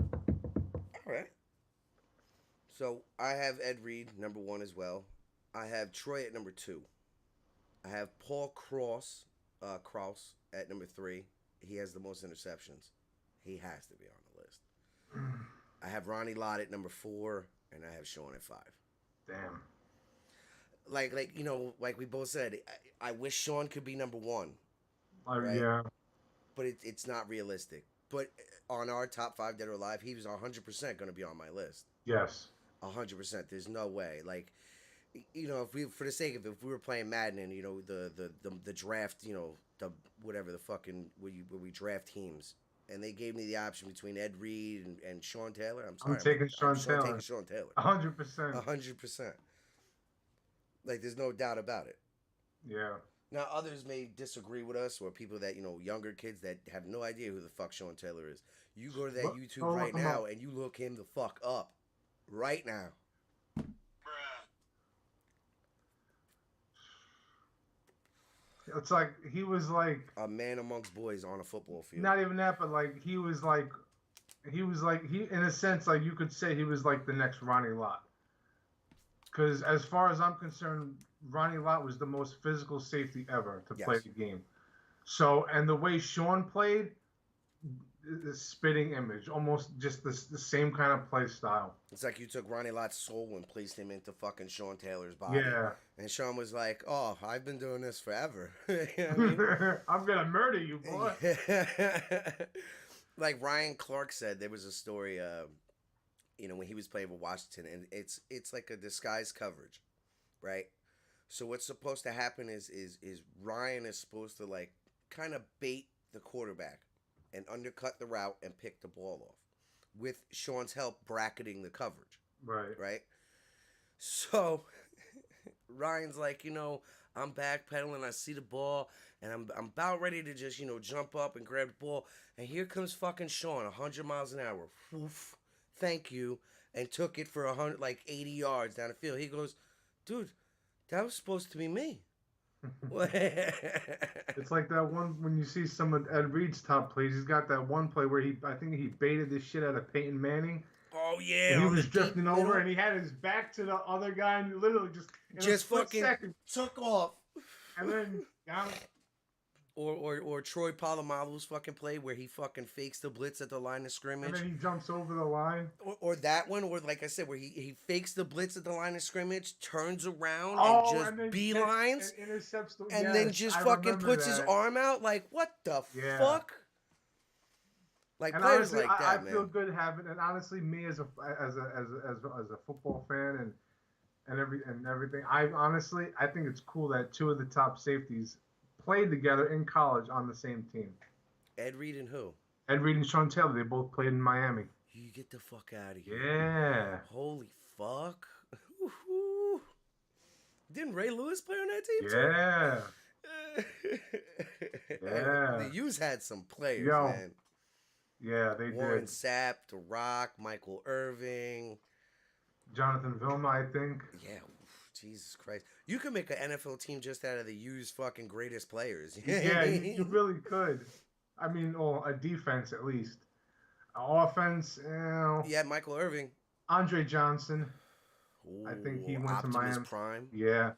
right. So I have Ed Reed number 1 as well. I have Troy at number 2. I have Paul Krause at number 3. He has the most interceptions. He has to be on the list. I have Ronnie Lott at number 4, and I have Sean at 5. Damn. Like you know, like we both said, I wish Sean could be number 1. Right? Yeah. But it's not realistic. But on our top 5 dead or alive, he was 100% going to be on my list. Yes. 100%. There's no way. Like, you know, if we were playing Madden and, you know, the draft, you know, the whatever the fucking where we draft teams, and they gave me the option between Ed Reed and Sean Taylor, I'm taking Sean Taylor. 100%. 100%. Like, there's no doubt about it. Yeah. Now, others may disagree with us, or people that, younger kids that have no idea who the fuck Sean Taylor is. You go to that YouTube Go right look him now up. and you look him the fuck up. Right now. Bruh. It's like he was like A man amongst boys on a football field. not even that, but like he was like he in a sense like you could say he was like the next Ronnie Lott. Because as far as I'm concerned, Ronnie Lott was the most physical safety ever to play Yes. the game. So, and the way Sean played, the spitting image, almost just the same kind of play style. It's like you took Ronnie Lott's soul and placed him into fucking Sean Taylor's body. Yeah. And Sean was like, "Oh, I've been doing this forever." You know what I mean? I'm gonna murder you, boy. Like Ryan Clark said, there was a story, when he was playing with Washington, and it's like a disguised coverage, right? So what's supposed to happen is Ryan is supposed to like kind of bait the quarterback and undercut the route and pick the ball off, with Sean's help bracketing the coverage, Right. right? So Ryan's like, I'm backpedaling, I see the ball, and I'm about ready to just, jump up and grab the ball, and here comes fucking Sean, 100 miles an hour. Woof, thank you, and took it for 80 yards down the field. He goes, dude, that was supposed to be me. It's like that one when you see some of Ed Reed's top plays. He's got that one play where I think he baited the shit out of Peyton Manning. Oh yeah, And he on was the drifting deep over, middle. and he had his back to the other guy, and literally just in a split fucking second, took off. and then down. Or Troy Polamalu's fucking play where he fucking fakes the blitz at the line of And scrimmage. then he jumps over the line. Or that one, or like I said, where he fakes the blitz at the line of scrimmage, turns around Oh, and just then beelines, and intercepts the, and then yes, just I fucking remember puts his that. arm out. Like, what the Yeah. fuck? Like And players honestly, like that, I man. feel good having. And honestly, me as a football fan and everything, I think it's cool that two of the top safeties played together in college on the same team. Ed Reed and who? Ed Reed and Sean Taylor, they both played in Miami. You get the fuck out of here. Yeah. Holy fuck. Woo-hoo. Didn't Ray Lewis play on that team too? Yeah. Yeah. The U's had some players, Yo, man. Yeah, they Warren did. Sapp, The Rock, Michael Irving. Jonathan Vilma, I think. Yeah, Jesus Christ. You could make an NFL team just out of the U's fucking greatest players. Yeah, you really could. I mean, or a defense at least. Offense, Yeah, Michael Irving. Andre Johnson. Ooh, I think he went to Optimus Miami. Prime. Yeah.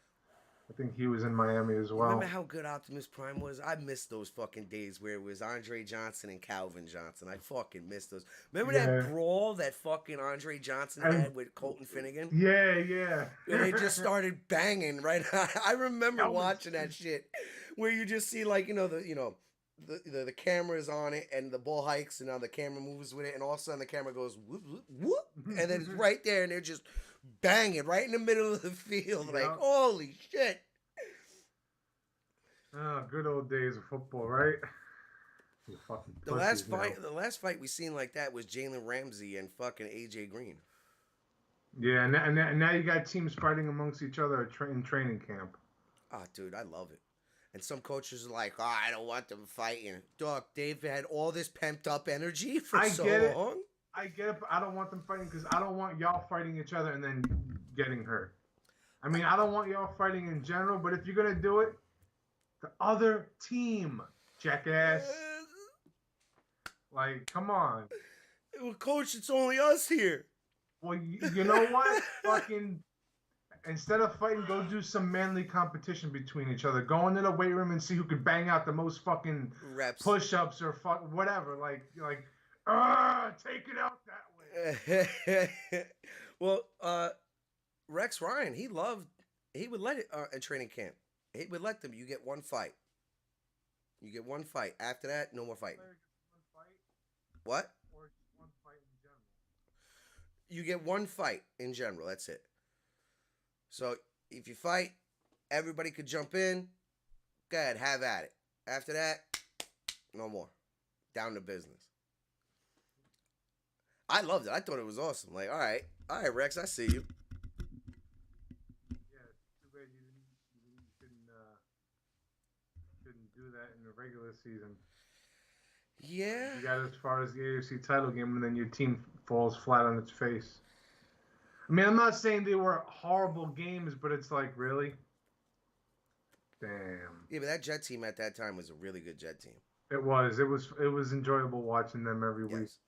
I think he was in Miami as well. Remember how good Optimus Prime was? I missed those fucking days where it was Andre Johnson and Calvin Johnson. I fucking missed those. Remember Yeah. that brawl that fucking Andre Johnson And- had with Colton Finnegan? Yeah, yeah. And they just started banging, right? I remember That was- watching that shit where you just see like, the camera's on it and the ball hikes and now the camera moves with it and all of a sudden the camera goes whoop, whoop, whoop, and then it's right there and they're just banging right in the middle of the field. Like, Yeah. holy shit. Oh, good old days of football, right? You fucking The last pussies now. fight we seen like that was Jalen Ramsey and fucking AJ Green. Yeah, and now you got teams fighting amongst each other in training camp. Ah, dude, I love it. And some coaches are like, oh, I don't want them fighting. Dog, they've had all this pent up energy for I so get it. long. I get it, but I don't want them fighting because I don't want y'all fighting each other and then getting hurt. I mean, I don't want y'all fighting in general, but if you're going to do it, the other team, jackass. Like, come on. Well, coach, it's only us here. Well, you know what? Fucking, instead of fighting, go do some manly competition between each other. Go into the weight room and see who can bang out the most fucking Reps. push-ups or whatever. Like, take it out that way. Well, Rex Ryan, he would let it in training camp. He would let them. You get one fight. You get one fight. After that, no more fighting. One fight What? or just one fight in general? You get one fight in general. That's it. So if you fight, everybody could jump in. Go ahead, have at it. After that, no more. Down to business. I loved it. I thought it was awesome. Like, all right, Rex, I see you. Yeah, it's too bad you couldn't regular season. Yeah. You got as far as the AFC title game, and then your team falls flat on its face. I mean, I'm not saying they were horrible games, but it's like, really? Damn. Yeah, but that Jet team at that time was a really good Jet team. It was. It was enjoyable watching them every week. Yes.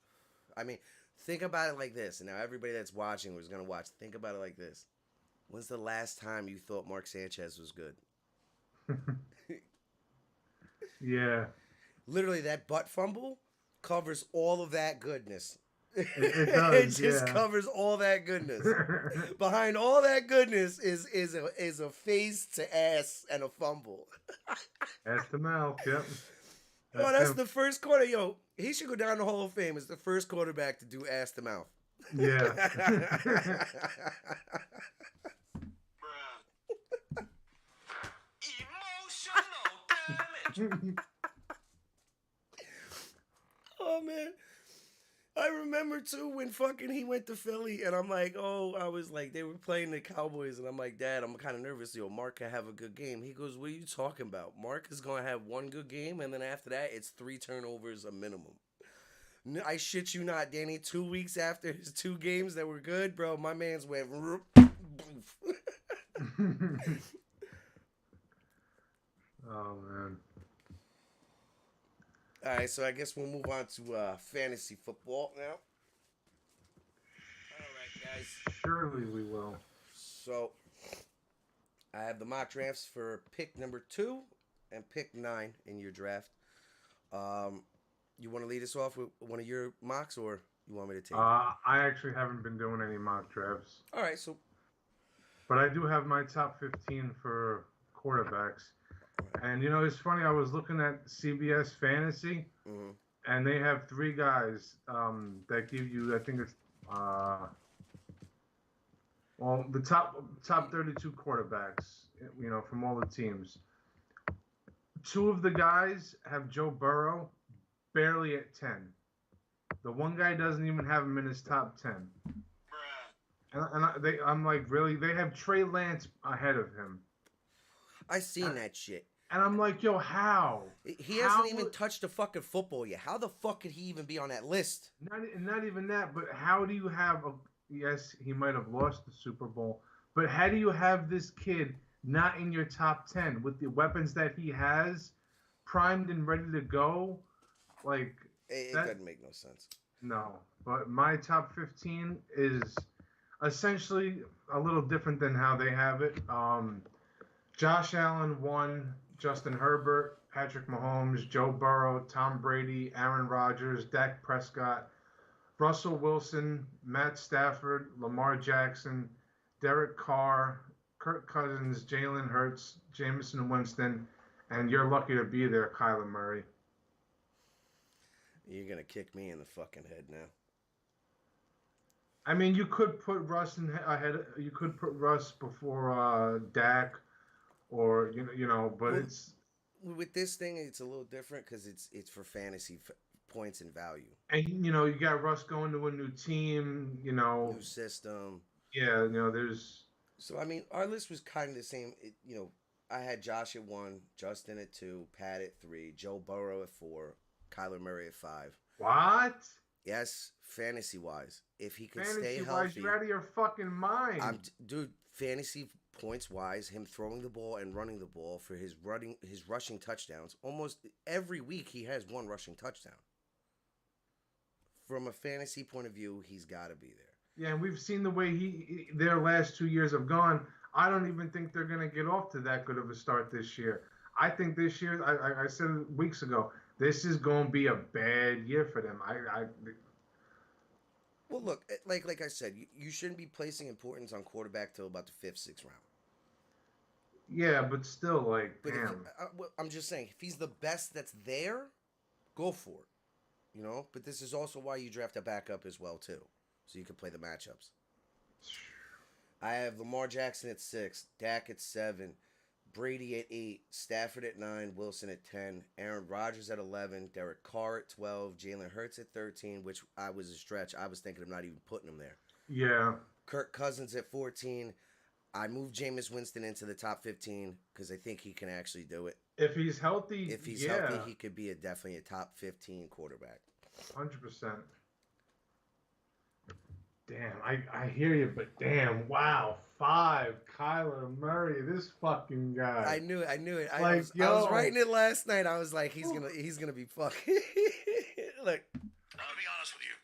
I mean, think about it like this. And now everybody that's watching was going to watch. Think about it like this. When's the last time you thought Mark Sanchez was good? Yeah. Literally, that butt fumble covers all of that goodness. It does, It just yeah. covers all that goodness. Behind all that goodness is a face to ass and a fumble. Ass to mouth, yep. Oh, that's him. the first quarter. Yo, he should go down the Hall of Fame as the first quarterback to do ass to mouth. Yeah. Bruh. Emotional damage. Oh man, I remember too when fucking he went to Philly, and I'm like, oh, I was like, they were playing the Cowboys, and I'm like, Dad, I'm kind of nervous. Yo, Mark could have a good game. He goes, what are you talking about? Mark is gonna have one good game, and then after that, it's 3 turnovers a minimum. I shit you not, Danny. 2 weeks after his 2 games that were good, bro, my man's went. Oh man. All right, so I guess we'll move on to fantasy football now. All right, guys. Surely we will. So I have the mock drafts for pick number 2 and pick 9 in your draft. You want to lead us off with one of your mocks, or you want me to take it? I actually haven't been doing any mock drafts, All right, so but I do have my top 15 for quarterbacks. And you know, it's funny. I was looking at CBS Fantasy, and they have 3 guys that give you, I think it's well, the top 32 quarterbacks, you know, from all the teams. 2 of the guys have Joe Burrow barely at 10. The one guy doesn't even have him in his top 10. And I'm like, really? They have Trey Lance ahead of him. I seen that shit. And I'm like, yo, how? He hasn't even touched a fucking football yet. How the fuck could he even be on that list? Not even that, but how do you have yes, he might have lost the Super Bowl, but how do you have this kid not in your top 10 with the weapons that he has, primed and ready to go? Like, It doesn't make no sense. No, but my top 15 is essentially a little different than how they have it. Josh Allen 1, Justin Herbert, Patrick Mahomes, Joe Burrow, Tom Brady, Aaron Rodgers, Dak Prescott, Russell Wilson, Matt Stafford, Lamar Jackson, Derek Carr, Kirk Cousins, Jalen Hurts, Jameson Winston, and you're lucky to be there, Kyler Murray. You're gonna kick me in the fucking head now. I mean, you could put Russ ahead. You could put Russ before Dak, or you know, but it's with this thing. It's a little different because it's for fantasy points and value. And you know, you got Russ going to a new team. You know, new system. Yeah, you know, there's. So I mean, our list was kind of the same. You know, I had Josh at 1, Justin at 2, Pat at 3, Joe Burrow at 4, Kyler Murray at 5. What? Yes, fantasy wise, if he can stay Fantasy-wise, healthy, you're out of your fucking mind. Dude, fantasy points wise, him throwing the ball and running the ball for his rushing touchdowns. Almost every week he has 1 rushing touchdown. From a fantasy point of view, he's got to be there. Yeah, and we've seen the way their last 2 years have gone. I don't even think they're going to get off to that good of a start this year. I think this year, I said it weeks ago, this is going to be a bad year for them. Well, look, like I said, you shouldn't be placing importance on quarterback till about the 5th, 6th round. Yeah, but still, like, but damn. I'm just saying, if he's the best that's there, go for it. You know? But this is also why you draft a backup as well, too. So you can play the matchups. I have Lamar Jackson at 6, Dak at 7, Brady at 8, Stafford at 9, Wilson at 10, Aaron Rodgers at 11, Derek Carr at 12, Jalen Hurts at 13, which I was a stretch. I was thinking of not even putting him there. Yeah. Kirk Cousins at 14. I moved Jameis Winston into the top 15 because I think he can actually do it. If he's healthy, If he's yeah, healthy, he could be definitely a top 15 quarterback. 100%. Damn, I hear you, but damn, wow, 5, Kyler Murray, this fucking guy. I knew it. I Like, was yo. writing it last night. I was like, he's gonna be fucking. Look. I'm gonna be honest with you.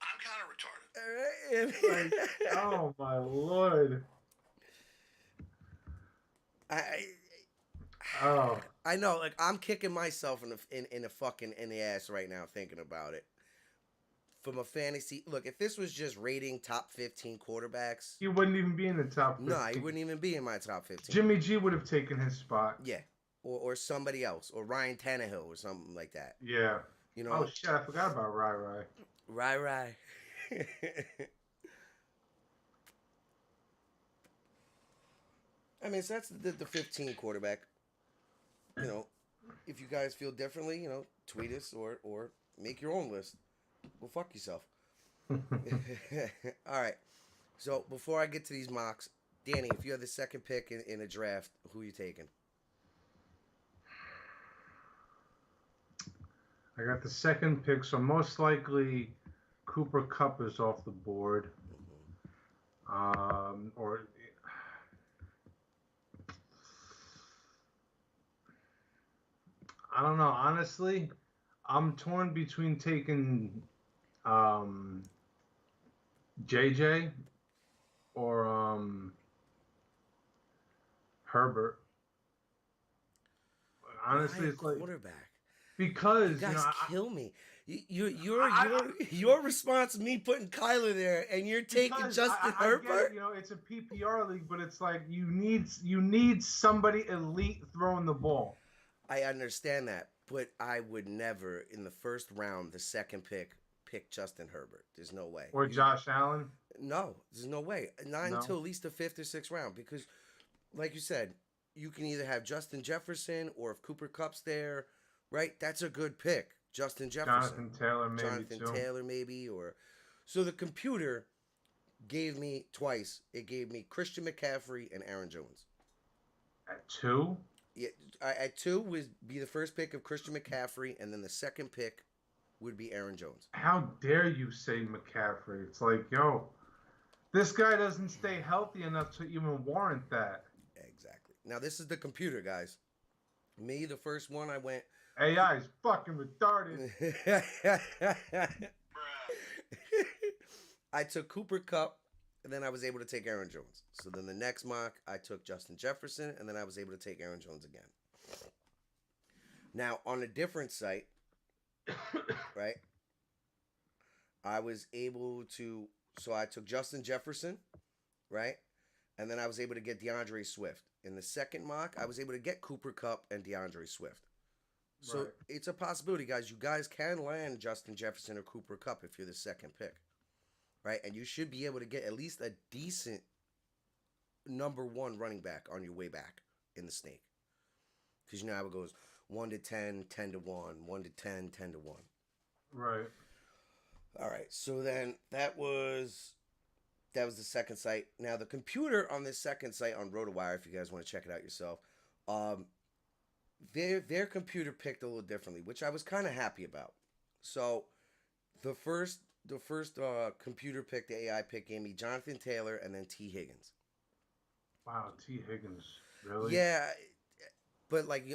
I'm kind of retarded. Like, oh my lord. Oh, I know. Like I'm kicking myself in the ass right now thinking about it. From a fantasy look, if this was just rating top 15 quarterbacks, he wouldn't even be in the top 15. no, he wouldn't even be in my top 15. Jimmy G would have taken his spot. Yeah, or somebody else, or Ryan Tannehill, or something like that. Yeah. You know. Oh shit, I forgot about Rai. Right. I mean, so that's the 15 quarterback. You know, if you guys feel differently, you know, tweet us or make your own list. Well, fuck yourself. All right. So before I get to these mocks, Danny, if you have the second pick in a draft, who are you taking? I got the second pick, so most likely Cooper Kupp is off the board. Or I don't know. Honestly, I'm torn between taking JJ or Herbert. Honestly, Why a it's like quarterback. because You guys you know, kill me. Your response, me putting Kyler there, and you're taking because Justin I get Herbert. it, you know, it's a PPR league, but it's like you need somebody elite throwing the ball. I understand that, but I would never, in the first round, the second pick Justin Herbert. There's no way. Or Josh Allen. No, there's no way. Not No. until at least the 5th or 6th round, because, like you said, you can either have Justin Jefferson or if Cooper Kupp's there, right? That's a good pick. Justin Jefferson. Jonathan Taylor maybe or so the computer gave me twice. It gave me Christian McCaffrey and Aaron Jones. At 2? Yeah, at 2 would be the first pick of Christian McCaffrey, and then the second pick would be Aaron Jones. How dare you say McCaffrey? It's like, yo, this guy doesn't stay healthy enough to even warrant that. Exactly. Now this is the computer, guys. Me, the first one, I went. AI is fucking retarded. I took Cooper Kupp, and then I was able to take Aaron Jones. So then the next mock, I took Justin Jefferson, and then I was able to take Aaron Jones again. Now, on a different site, right, I was able to, so I took Justin Jefferson, right, and then I was able to get DeAndre Swift. In the second mock, I was able to get Cooper Kupp and DeAndre Swift. So Right. it's a possibility, guys. You guys can land Justin Jefferson or Cooper Kupp if you're the second pick, right? And you should be able to get at least a decent number 1 running back on your way back in the snake. Because you know how it goes 1 to 10, 10 to 1, 1 to 10, 10 to 1. Right. All right. So then that was the second site. Now the computer on this second site on RotoWire, if you guys want to check it out yourself, their computer picked a little differently, which I was kind of happy about. So the first computer pick, the AI pick, gave me Jonathan Taylor and then T. Higgins. Wow, T. Higgins. Really? Yeah, but like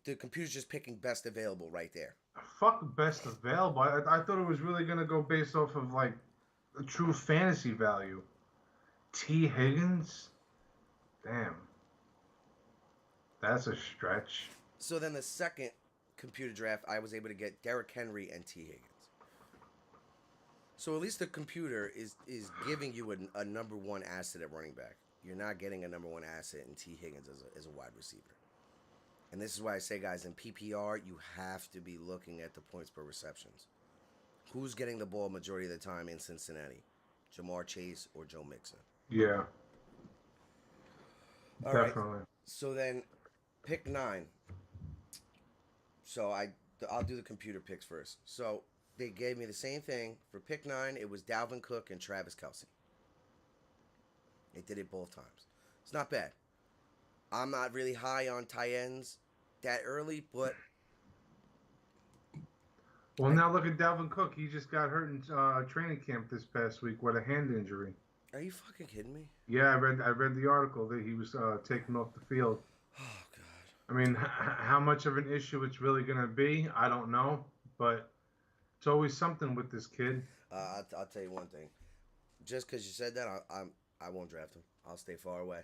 the computer's just picking best available right there. Fuck best available. I thought it was really going to go based off of like a true fantasy value. T. Higgins? Damn. That's a stretch. So then the second computer draft, I was able to get Derrick Henry and T. Higgins. So at least the computer is giving you a number 1 asset at running back. You're not getting a number 1 asset in T. Higgins as a wide receiver. And this is why I say, guys, in PPR, you have to be looking at the points per receptions. Who's getting the ball majority of the time in Cincinnati? Jamar Chase or Joe Mixon? Yeah. All Definitely. right. So then pick 9. So I'll do the computer picks first. So they gave me the same thing. For pick 9, it was Dalvin Cook and Travis Kelce. It did it both times. It's not bad. I'm not really high on tight ends that early, but Well, now look at Dalvin Cook. He just got hurt in training camp this past week with a hand injury. are you fucking kidding me? Yeah, I read the article that he was taken off the field. Oh god. I mean, how much of an issue it's really going to be, I don't know, but it's always something with this kid. I'll tell you one thing. Just because you said that, I won't draft him. I'll stay far away.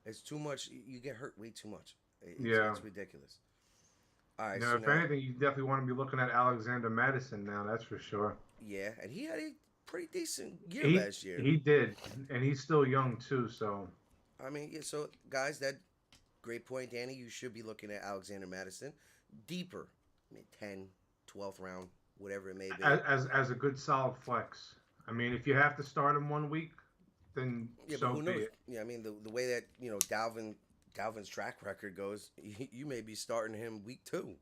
It's too much. You get hurt way too much. It's ridiculous. All right. You know, So if now, anything, you definitely want to be looking at Alexander Madison now. That's for sure. yeah, and he had a pretty decent year He, last year. he did, and he's still young too. So I mean, yeah, so guys, that great point, Danny. You should be looking at Alexander Madison deeper, I mean, 10, 12th round, whatever it may be. as a good solid flex. I mean, if you have to start him 1 week, then Yeah, so but who be knows? it. Yeah, I mean, the way that Dalvin's track record goes, you may be starting him week 2,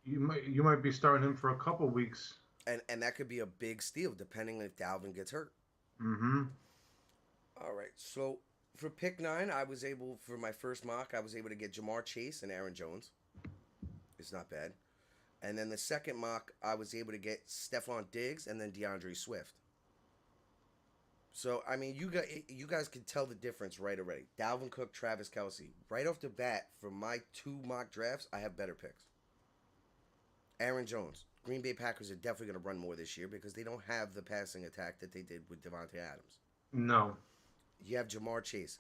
You might be starting him for a couple weeks. and that could be a big steal depending if Dalvin gets hurt. Mm-hmm. All right, so for pick 9, for my first mock, I was able to get Jamar Chase and Aaron Jones. It's not bad. And then the second mock, I was able to get Stephon Diggs and then DeAndre Swift. So, I mean, you guys can tell the difference right away. Dalvin Cook, Travis Kelce. Right off the bat, for my 2 mock drafts, I have better picks. Aaron Jones. Green Bay Packers are definitely going to run more this year because they don't have the passing attack that they did with Devontae Adams. No. You have Jamar Chase.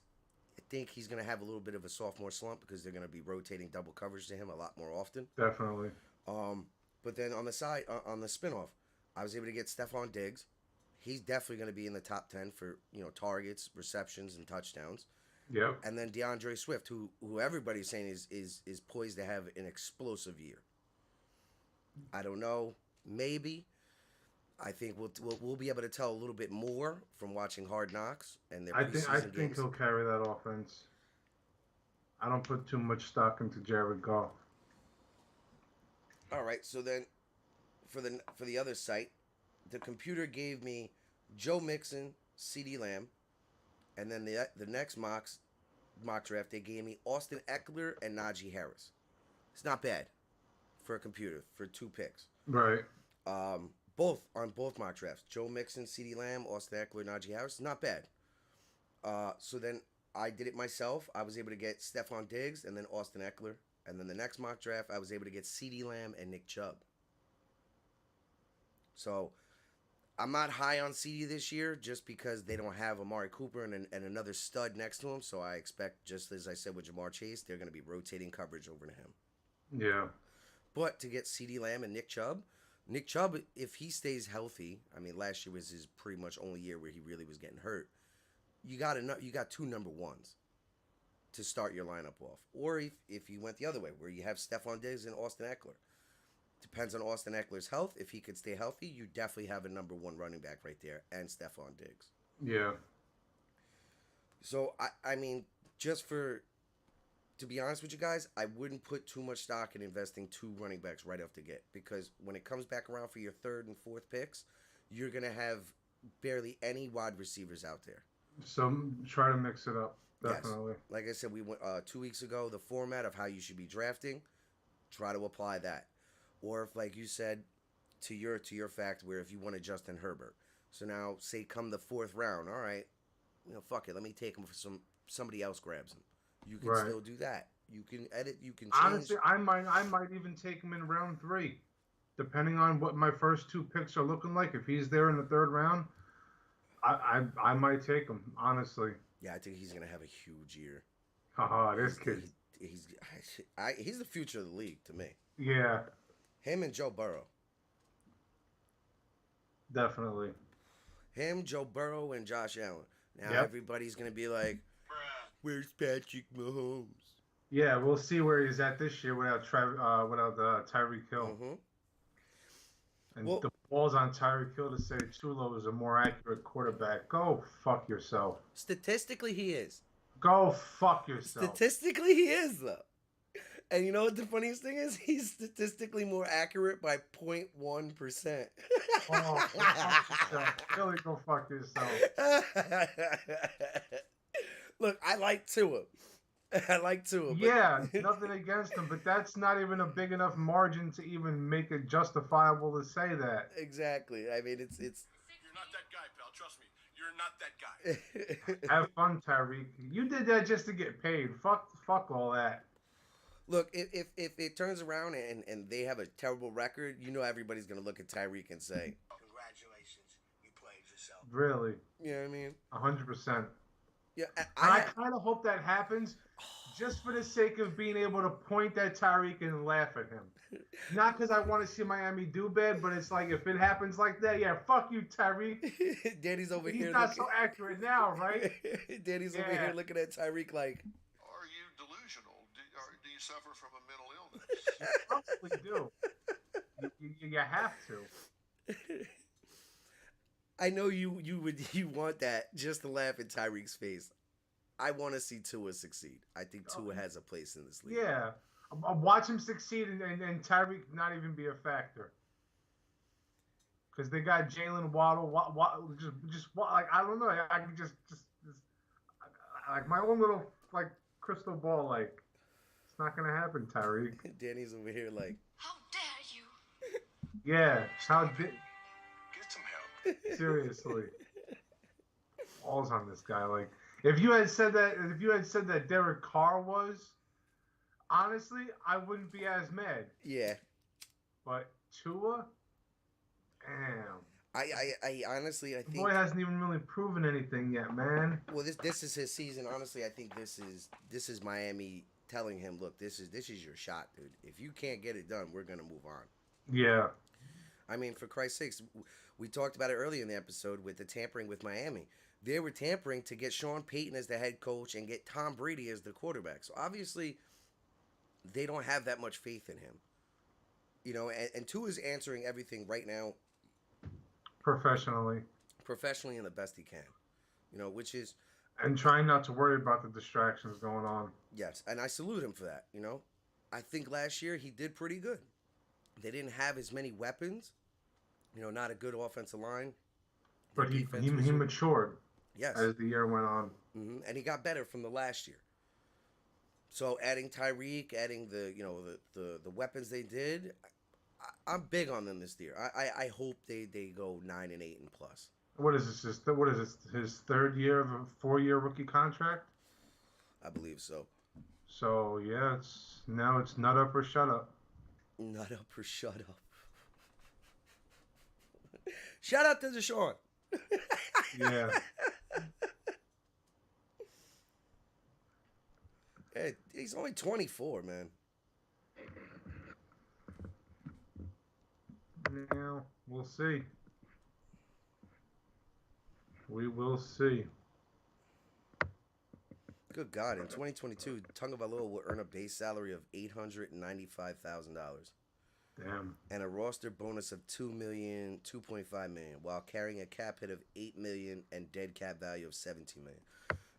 I think he's going to have a little bit of a sophomore slump because they're going to be rotating double coverage to him a lot more often. Definitely. But then on the side, on the spinoff, I was able to get Stephon Diggs. He's definitely going to be in the top 10 for, targets, receptions, and touchdowns. Yep. And then DeAndre Swift, who everybody's saying is poised to have an explosive year. I don't know, maybe. I think we'll be able to tell a little bit more from watching Hard Knocks and their preseason I think games. he'll carry that offense. I don't put too much stock into Jared Goff. All right, so then for the other site, the computer gave me Joe Mixon, CeeDee Lamb, and then the next mock draft they gave me Austin Eckler and Najee Harris. It's not bad for a computer for 2 picks. Right. Both mock drafts. Joe Mixon, CeeDee Lamb, Austin Eckler, Najee Harris. Not bad. So then I did it myself. I was able to get Stephon Diggs and then Austin Eckler. And then the next mock draft, I was able to get CeeDee Lamb and Nick Chubb. So I'm not high on CeeDee this year just because they don't have Amari Cooper and another stud next to him. So I expect, just as I said with Jamar Chase, they're going to be rotating coverage over to him. Yeah. But to get CeeDee Lamb and Nick Chubb, if he stays healthy, I mean, last year was his pretty much only year where he really was getting hurt. You got 2 number 1s to start your lineup off. Or if you went the other way, where you have Stephon Diggs and Austin Eckler. Depends on Austin Eckler's health. If he could stay healthy, you definitely have a number 1 running back right there, and Stephon Diggs. Yeah. So, I mean, to be honest with you guys, I wouldn't put too much stock in investing 2 running backs right off the get, because when it comes back around for your 3rd and 4th picks, you're going to have barely any wide receivers out there. So try to mix it up. Definitely. Yes. Like I said, we went 2 weeks ago, the format of how you should be drafting, try to apply that. Or if, like you said, to your fact, where if you want to Justin Herbert. So now, say come the 4th round, all right, fuck it, let me take him for somebody else grabs him. You can still do that. You can edit. You can change. Honestly, I might even take him in round 3, depending on what my first 2 picks are looking like. If he's there in the 3rd round, I might take him. Honestly. Yeah, I think he's gonna have a huge year. Haha, this kid. He's the future of the league to me. Yeah. Him and Joe Burrow. Definitely. Him, Joe Burrow, and Josh Allen. Now everybody's gonna be like, "Where's Patrick Mahomes?" Yeah, we'll see where he's at this year without Tyreek Hill. Mm-hmm. And the ball's on Tyreek Hill to say Chulo is a more accurate quarterback. Go fuck yourself. Statistically, he is. Go fuck yourself. Statistically, he is, though. And you know what the funniest thing is? He's statistically more accurate by 0.1%. Oh, go fuck yourself. Really, go fuck yourself. Look, I like Tua. I like Tua. But Yeah, nothing against him, but that's not even a big enough margin to even make it justifiable to say that. exactly. I mean, it's. You're not that guy, pal. Trust me. You're not that guy. Have fun, Tyreek. You did that just to get paid. Fuck all that. Look, if it turns around and they have a terrible record, you know everybody's gonna look at Tyreek and say, Congratulations, you played yourself. Really, you know what I mean? 100%. Yeah, I kind of hope that happens, just for the sake of being able to point at Tyreek and laugh at him. Not because I want to see Miami do bad, but it's like if it happens like that, yeah, fuck you, Tyreek. Danny's over He's here. not so accurate now, right? Danny's over here looking at Tyreek like. Are you delusional? Do you suffer from a mental illness? You probably do. You have to. I know you want that just to laugh in Tyreek's face. I want to see Tua succeed. I think Tua has a place in this league. Yeah. I'll watch him succeed and Tyreek not even be a factor. Because they got Jalen Waddle, just like, I don't know. I can just like my own little, like, crystal ball, like, it's not going to happen, Tyreek. Danny's over here like. How dare you? Yeah. Get some help. Seriously. All's on this guy. Like, if you had said that Derek Carr was, honestly, I wouldn't be as mad. Yeah. But Tua, damn. I honestly The think boy hasn't even really proven anything yet, man. well this is his season. Honestly, I think this is Miami telling him, look, this is your shot, dude. If you can't get it done, we're gonna move on. Yeah. I mean, for Christ's sakes, we talked about it earlier in the episode with the tampering with Miami. They were tampering to get Sean Payton as the head coach and get Tom Brady as the quarterback. So obviously, they don't have that much faith in him. You know, and Tua's answering everything right now Professionally. and the best he can. You know, which is And trying not to worry about the distractions going on. yes, and I salute him for that. You know, I think last year he did pretty good. They didn't have as many weapons. You know, not a good offensive line. But Their he defense was- matured yes, as the year went on. and he got better from the last year. So adding Tyreek, adding the weapons they did, I'm big on them this year. I hope they go 9-8 and plus. What is this? His third year of a 4-year rookie contract? I believe so. So yeah, it's nut up or shut up. Nut up or shut up. Shout out to Deshaun. Yeah. Hey, he's only 24, man. Now we'll see. We will see. Good God, in 2022, Tagovailoa will earn a base salary of $895,000 Damn. and a roster bonus of $2.5 million, while carrying a cap hit of $8 million and dead cap value of $17 million.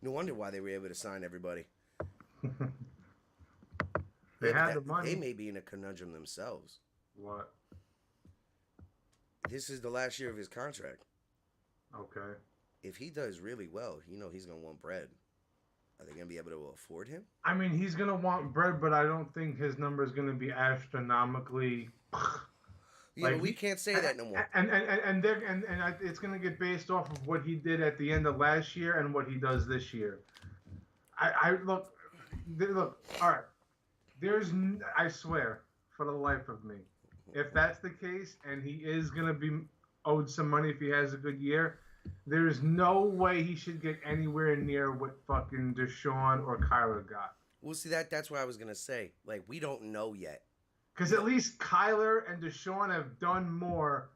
No wonder why they were able to sign everybody. They Yeah, had the money. They may be in a conundrum themselves. What? This is the last year of his contract. Okay. If he does really well, you know he's going to want bread. Are they going to be able to afford him? I mean, he's gonna want bread, but I don't think his number is gonna be astronomically. Yeah, Like, but we can't say that no more. And it's gonna get based off of what he did at the end of last year and what he does this year. I look. All right. I swear, for the life of me, if that's the case, and he is gonna be owed some money if he has a good year, there's no way he should get anywhere near what fucking Deshaun or Kyler got. Well, see, that's what I was going to say. Like, we don't know yet. Because at least Kyler and Deshaun have done more,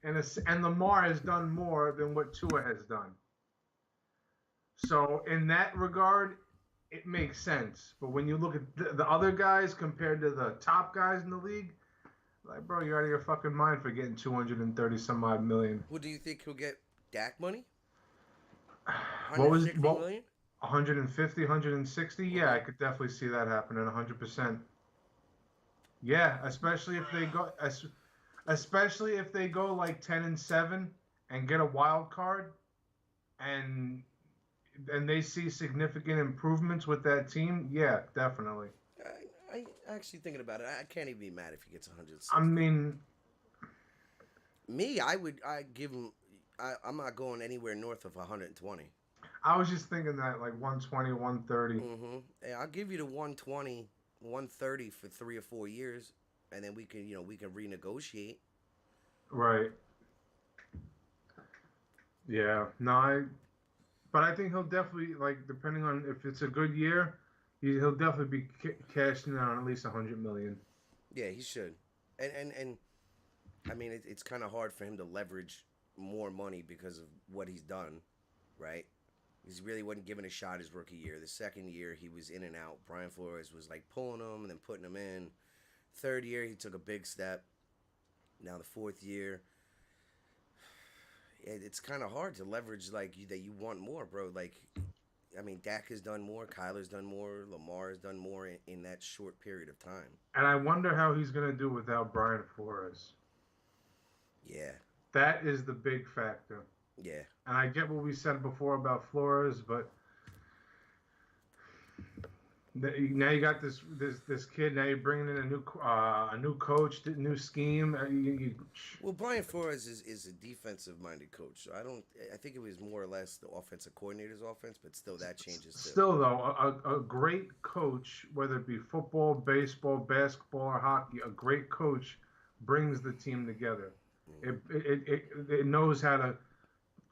and Lamar has done more than what Tua has done. So in that regard, it makes sense. But when you look at the other guys compared to the top guys in the league, like, bro, you're out of your fucking mind for getting 230 some odd million. Well, do you think he'll get Dak money? What was 160 what? million? 150, 160? Yeah, I could definitely see that happening 100%. Yeah, especially if they go like 10-7 and get a wild card, and they see significant improvements with that team. Yeah, definitely. I actually thinking about it. I can't even be mad if he gets I 160. mean, Me, I give him. I'm not going anywhere north of 120. I was just thinking that like 120, 130. Mm-hmm. Yeah, I'll give you the 120, 130 for 3 or 4 years, and then we can renegotiate. Right. Yeah. No, but I think he'll definitely, like, depending on if it's a good year, he'll definitely be cashing in on at least 100 million. Yeah, he should. And I mean, it's kind of hard for him to leverage more money because of what he's done, right? He really wasn't given a shot his rookie year. The second year, he was in and out. Brian Flores was like pulling him and then putting him in. Third year, he took a big step. Now the fourth year, it's kind of hard to leverage that you want more, bro. Like, I mean, Dak has done more, Kyler's done more, Lamar has done more in that short period of time. And I wonder how he's going to do without Brian Flores. Yeah, That is the big factor. yeah. And I get what we said before about Flores, but now you got this kid. Now you're bringing in a new coach, new scheme. Well, Brian Flores is a defensive minded coach, so I don't. I think it was more or less the offensive coordinator's offense, but still that changes too. Still though, a great coach, whether it be football, baseball, basketball, or hockey, a great coach brings the team together. It knows how to.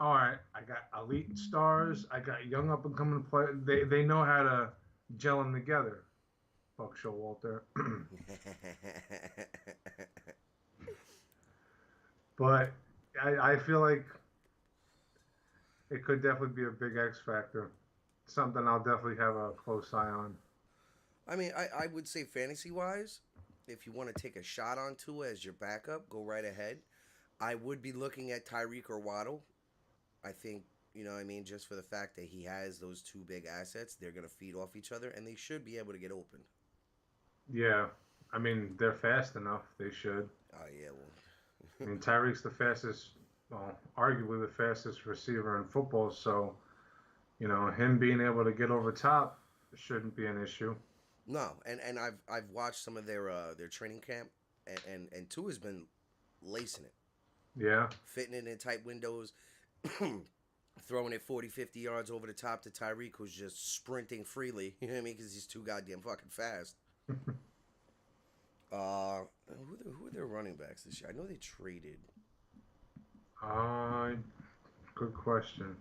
All right, I got elite stars. I got young up and coming players. They know how to gel them together. Fuck Showalter. But I feel like it could definitely be a big X factor. Something I'll definitely have a close eye on. I mean, I would say fantasy wise, if you want to take a shot on Tua as your backup, go right ahead. I would be looking at Tyreek or Waddle. I think, what I mean, just for the fact that he has those two big assets, they're going to feed off each other and they should be able to get open. Yeah, I mean they're fast enough. They should. Oh, yeah, I well. mean Tyreek's the fastest, well, arguably the fastest receiver in football. So him being able to get over top shouldn't be an issue. No, and I've watched some of their training camp, and Tua's been lacing it, Yeah. fitting it in tight windows, throwing it 40, 50 yards over the top to Tyreek, who's just sprinting freely. You know what I mean? Because he's too goddamn fucking fast. Who are their running backs this year? I know they traded. Uh, Good question.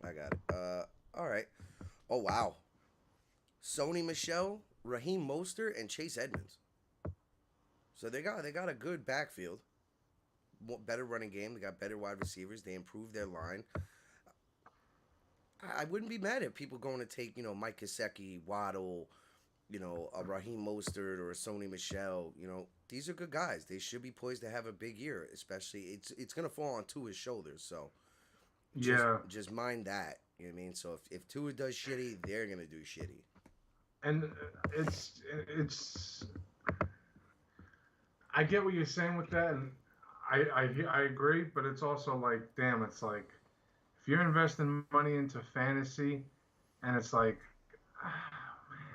I got it. All right. Oh wow. Sony Michelle, Raheem Mostert, and Chase Edmonds. So they got a good backfield, better running game. They got better wide receivers. They improved their line. I wouldn't be mad if people going to take Mike Gesicki, Waddle, a Raheem Mostert or a Sony Michelle. These are good guys. They should be poised to have a big year. Especially it's gonna fall on Tua's shoulders. So Yeah. just mind that. You know what I mean? So if Tua does shitty, they're gonna do shitty. And it's I get what you're saying with that, and I agree, but it's also like, damn, it's like if you're investing money into fantasy, and it's like,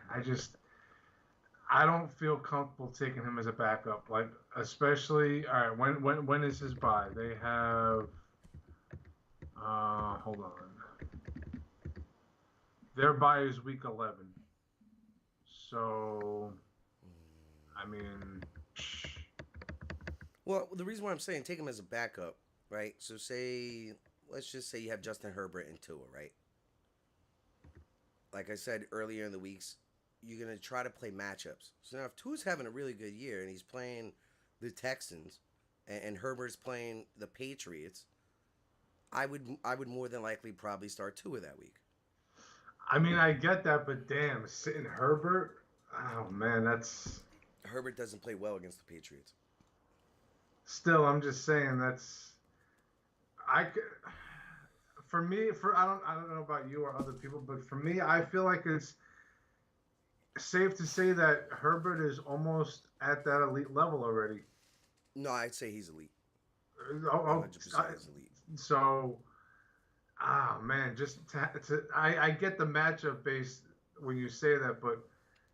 I don't feel comfortable taking him as a backup. Like, especially, all right, when is his bye? They have, hold on, their bye is week 11. So, I mean. Well, the reason why I'm saying take him as a backup, right? So let's just say you have Justin Herbert and Tua, right? Like I said earlier in the weeks, you're gonna try to play matchups. So now if Tua's having a really good year and he's playing the Texans and Herbert's playing the Patriots, I would more than likely probably start Tua that week. I mean, I get that, but damn, sitting Herbert, oh man, that's Herbert doesn't play well against the Patriots. still. I'm just saying I for me, I don't know about you or other people, but for me, I feel like it's safe to say that Herbert is almost at that elite level already. No, I'd say he's elite. Oh, 100% he's elite. so, man, I get the matchup based when you say that, but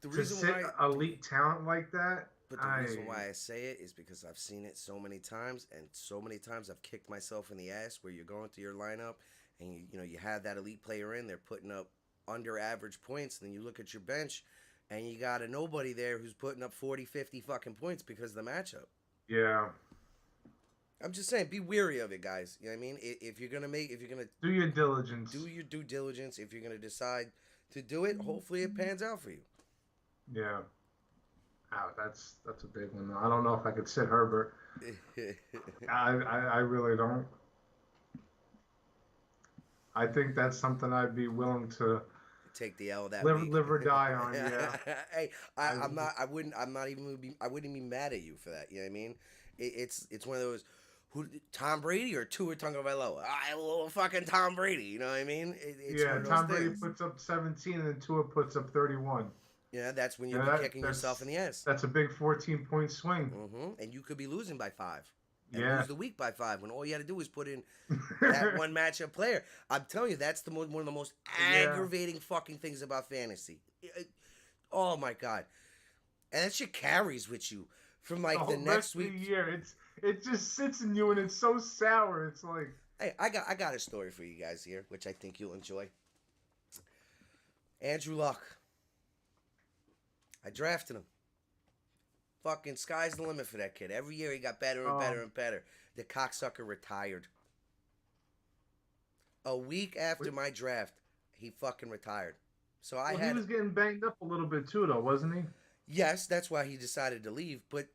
The to reason sit why, elite talent like that, but the reason why I say it is because I've seen it so many times, and so many times I've kicked myself in the ass where you're going through your lineup, and you have that elite player in, they're putting up under average points, and then you look at your bench, and you got a nobody there who's putting up 40, 50 fucking points because of the matchup. yeah. I'm just saying, be wary of it, guys. You know what I mean? If you're gonna Do your diligence. do your due diligence, if you're gonna decide to do it, hopefully it pans out for you. Yeah. That's a big one. I don't know if I could sit Herbert. I really don't. I think that's something I'd be willing to Take the L that live, week. live or die on. Yeah. Hey, I wouldn't be mad at you for that. You know what I mean? It's one of those. Tom Brady or Tua Tagovailoa? I love fucking Tom Brady. You know what I mean? It's one of those Tom Brady things. puts up 17 and Tua puts up 31. Yeah, that's when you'll be kicking yourself in the ass. That's a big 14-point swing. And you could be losing by 5. And Yeah. lose the week by 5 when all you had to do was put in that one matchup player. I'm telling you, that's one of the most aggravating fucking things about fantasy. Oh my god, and that shit carries with you from like the next week. Of the year, it just sits in you and it's so sour. It's like, hey, I got a story for you guys here, which I think you'll enjoy. Andrew Luck. I drafted him. Fucking sky's the limit for that kid. Every year he got better and better and better. The cocksucker retired. A week after my draft, he fucking retired. So he was getting banged up a little bit too, though, wasn't he? Yes, that's why he decided to leave. But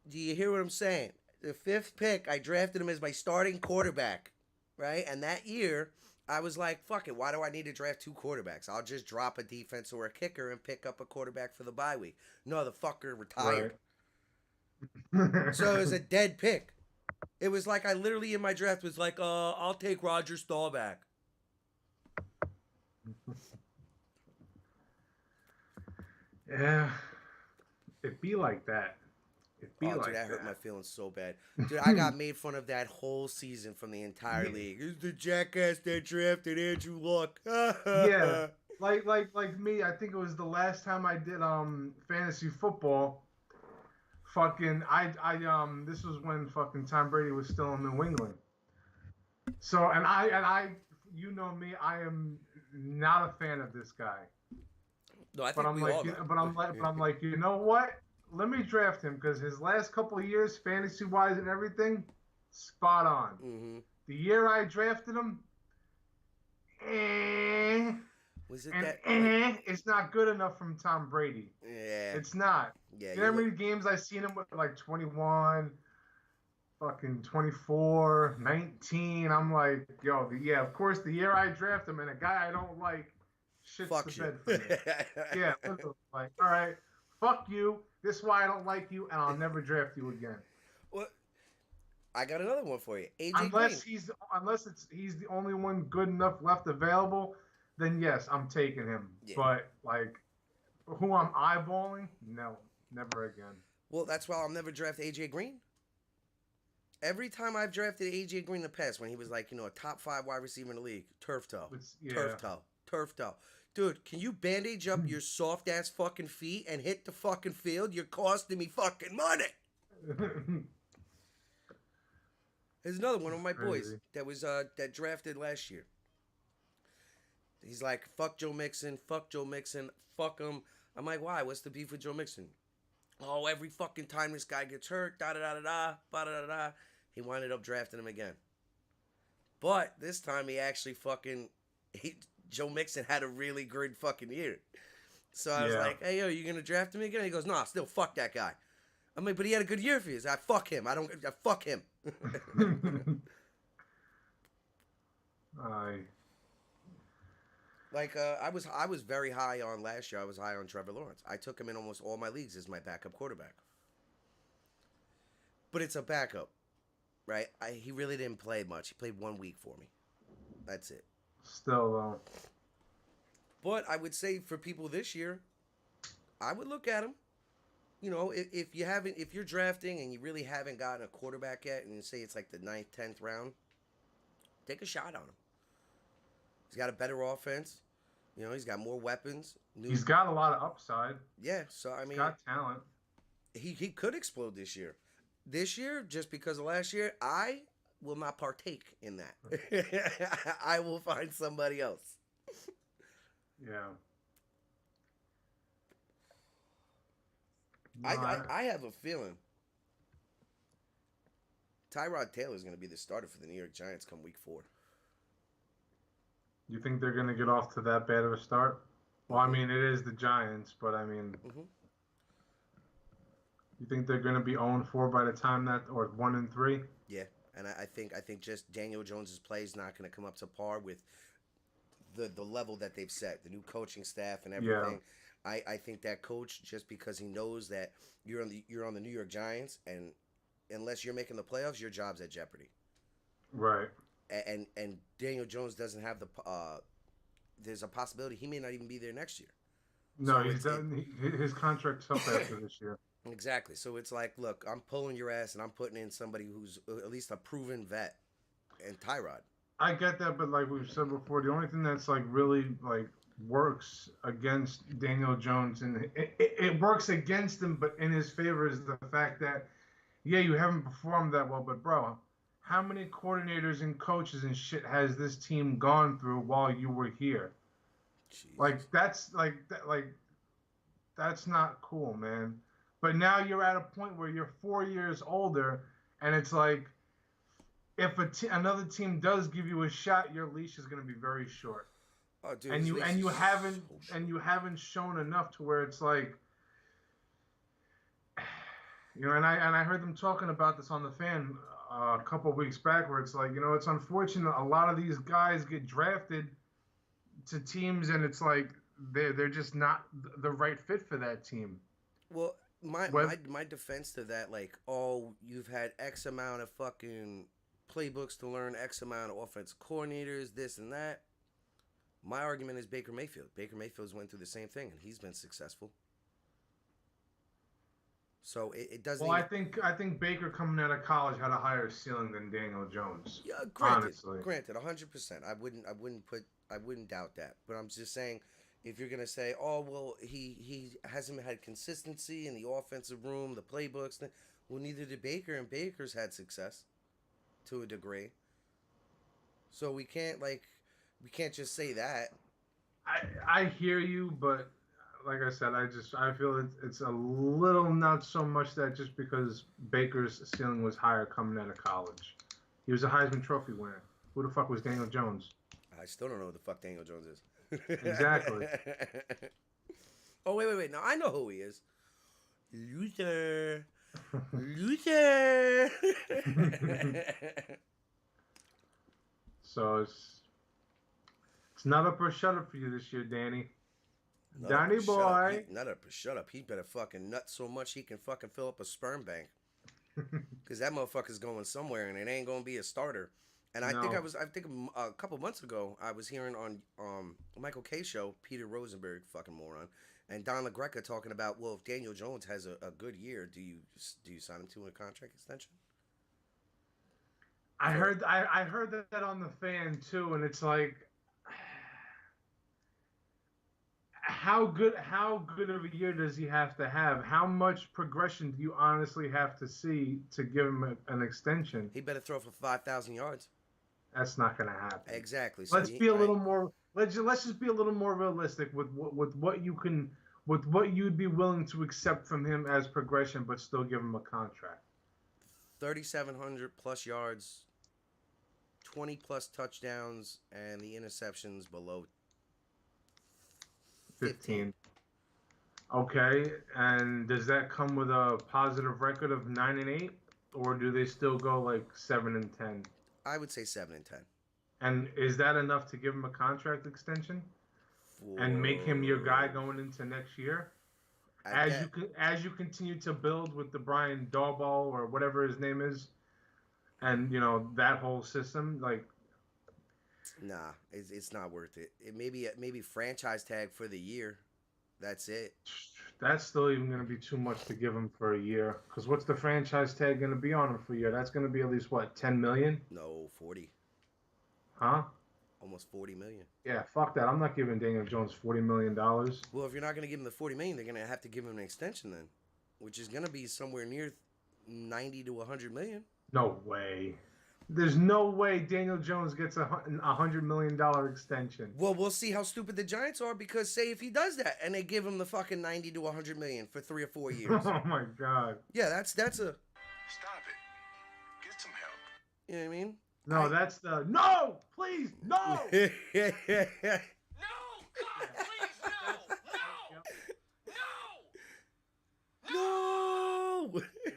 do you hear what I'm saying? The 5th pick, I drafted him as my starting quarterback, right? And that year, I was like, fuck it. Why do I need to draft 2 quarterbacks? I'll just drop a defense or a kicker and pick up a quarterback for the bye week. No, the fucker retired. Right. So it was a dead pick. It was like I literally in my draft was like, I'll take Roger Staubach. Yeah. It'd be like that. Dude, that hurt my feelings so bad. Dude, I got made fun of that whole season from the entire league. It's the jackass that drafted Andrew Luck. Yeah. Like me, I think it was the last time I did fantasy football. Fucking this was when fucking Tom Brady was still in New England. So and I you know me, I am not a fan of this guy. No, I think I'm like, you know what? Let me draft him because his last couple of years, fantasy wise and everything, spot on. Mm-hmm. The year I drafted him, it's not good enough from Tom Brady. Yeah, it's not. Yeah, you know how many games I've seen him with, like 21, fucking 24, 19. I'm like, yo, of course, the year I draft him and a guy I don't like shits the bed for me. Yeah, like, all right, fuck you. This is why I don't like you, and I'll never draft you again. Well, I got another one for you. AJ Unless Green. he's the only one good enough left available, then yes, I'm taking him. Yeah. But like, who I'm eyeballing, no, never again. Well, that's why I'll never draft AJ Green. Every time I've drafted AJ Green in the past, when he was like, a top 5 wide receiver in the league, turf toe. Dude, can you bandage up your soft ass fucking feet and hit the fucking field? You're costing me fucking money. There's another one of my boys that was that drafted last year. He's like, fuck Joe Mixon, fuck him. I'm like, why? What's the beef with Joe Mixon? Oh, every fucking time this guy gets hurt, da-da-da-da-da. He winded up drafting him again. But this time he actually Joe Mixon had a really good fucking year. So I was like, hey, yo, you going to draft him again? He goes, nah, still fuck that guy. I'm like, but he had a good year for you. I fuck him. I fuck him. Like, I was very high on last year. I was high on Trevor Lawrence. I took him in almost all my leagues as my backup quarterback. But it's a backup, right? He really didn't play much. He played 1 week for me. That's it. Still though. But I would say for people this year, I would look at him. You know, if you're drafting and you really haven't gotten a quarterback yet, and you say it's like the 9th, 10th round, take a shot on him. He's got a better offense. You know, he's got more weapons. He's got a lot of upside. Yeah, so I mean, he's got talent. He could explode this year. This year, just because of last year, I will not partake in that. I will find somebody else. Yeah. I have a feeling Tyrod Taylor is going to be the starter for the New York Giants come week 4. You think they're going to get off to that bad of a start? Well, I mean, it is the Giants, but I mean, you think they're going to be 0-4 by the time that, or 1-3? Yeah, and I think just Daniel Jones's play is not going to come up to par with the level that they've set, the new coaching staff and everything. Yeah. I think that coach, just because he knows that you're on the New York Giants, and unless you're making the playoffs, your job's at jeopardy. Right. And Daniel Jones doesn't have there's a possibility he may not even be there next year. No, so his contract's up after this year. Exactly. So it's like, look, I'm pulling your ass and I'm putting in somebody who's at least a proven vet, and Tyrod. I get that, but like we've said before, the only thing that's like really like works against Daniel Jones, and it works against him, but in his favor, is the fact that, yeah, you haven't performed that well, but bro, how many coordinators and coaches and shit has this team gone through while you were here? Jesus. That's not cool, man. But now you're at a point where you're 4 years older, and it's like, if another team does give you a shot, your leash is going to be very short. Oh, dude, and you haven't shown enough to where it's like, you know, and I heard them talking about this on the Fan a couple of weeks back, where it's like, you know, it's unfortunate a lot of these guys get drafted to teams, and it's like they're just not the right fit for that team. Well, my defense to that, like, oh, you've had X amount of fucking playbooks to learn, X amount of offensive coordinators, this and that. My argument is Baker Mayfield. Baker Mayfield's went through the same thing, and he's been successful. So it doesn't. Well, I think Baker coming out of college had a higher ceiling than Daniel Jones. Yeah, granted, honestly. 100%. I wouldn't doubt that. But I'm just saying, if you're gonna say, oh well, he hasn't had consistency in the offensive room, the playbooks, well, neither did Baker, and Baker's had success to a degree. So we can't just say that. I hear you, but like I said, I feel it's a little not so much that just because Baker's ceiling was higher coming out of college. He was a Heisman Trophy winner. Who the fuck was Daniel Jones? I still don't know who the fuck Daniel Jones is. Exactly. Oh, wait. Now I know who he is. Luther. So it's not up or shut up for you this year, Danny. Danny boy. Not up or shut up. He better fucking nut so much he can fucking fill up a sperm bank. Because that motherfucker's going somewhere, and it ain't going to be a starter. And I think a couple months ago, I was hearing on Michael K. show, Peter Rosenberg, fucking moron, and Don LaGreca talking about, well, if Daniel Jones has a good year, do you sign him to a contract extension? I heard that on the Fan too, and it's like, how good of a year does he have to have? How much progression do you honestly have to see to give him an extension? He better throw for 5,000 yards. That's not going to happen. Exactly. So let's be a little more. Let's just be a little more realistic with what you can, with what you'd be willing to accept from him as progression, but still give him a contract. 3,700 plus yards, 20 plus touchdowns, and the interceptions below 15. Okay, and does that come with a positive record of 9-8, or do they still go like 7-10? I would say 7-10. And is that enough to give him a contract extension and make him your guy going into next year? As you continue to build with the Brian Daboll or whatever his name is, and you know that whole system, like Nah, it's not worth it. It maybe franchise tag for the year. That's it. That's still even going to be too much to give him for a year. Because what's the franchise tag going to be on him for a year? That's going to be at least, what, 10 million? No, 40. Huh? Almost 40 million. Yeah, fuck that. I'm not giving Daniel Jones $40 million. Well, if you're not going to give him the 40 million, they're going to have to give him an extension then, which is going to be somewhere near 90 to 100 million. No way. There's no way Daniel Jones gets a $100 million extension. Well, we'll see how stupid the Giants are, because say if he does that and they give him the fucking 90 to 100 million for 3 or 4 years. Oh my God. Yeah, that's a... Stop it. Get some help. You know what I mean? No, that's the... No! Please, no! No! God, please, no! No! No! Yeah,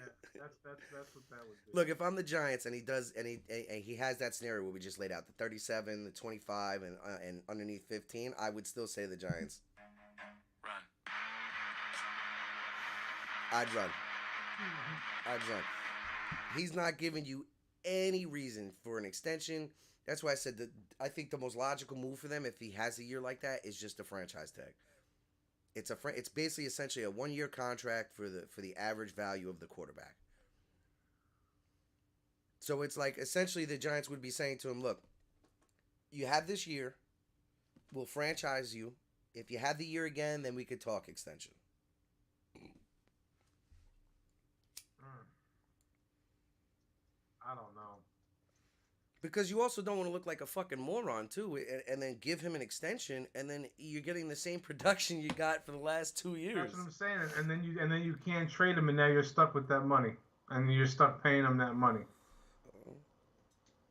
that's what that would do. Look, if I'm the Giants and he does, and he has that scenario where we just laid out the 37, the 25, and underneath 15, I would still say the Giants. Run. I'd run. He's not giving you any reason for an extension. That's why I said that I think the most logical move for them, if he has a year like that, is just a franchise tag. It's basically essentially a 1-year contract for the average value of the quarterback. So it's like essentially the Giants would be saying to him, look, you have this year, we'll franchise you. If you have the year again, then we could talk extension. I don't know. Because you also don't want to look like a fucking moron, too, and then give him an extension, and then you're getting the same production you got for the last 2 years. That's what I'm saying. And then you can't trade him, and now you're stuck with that money, and you're stuck paying him that money.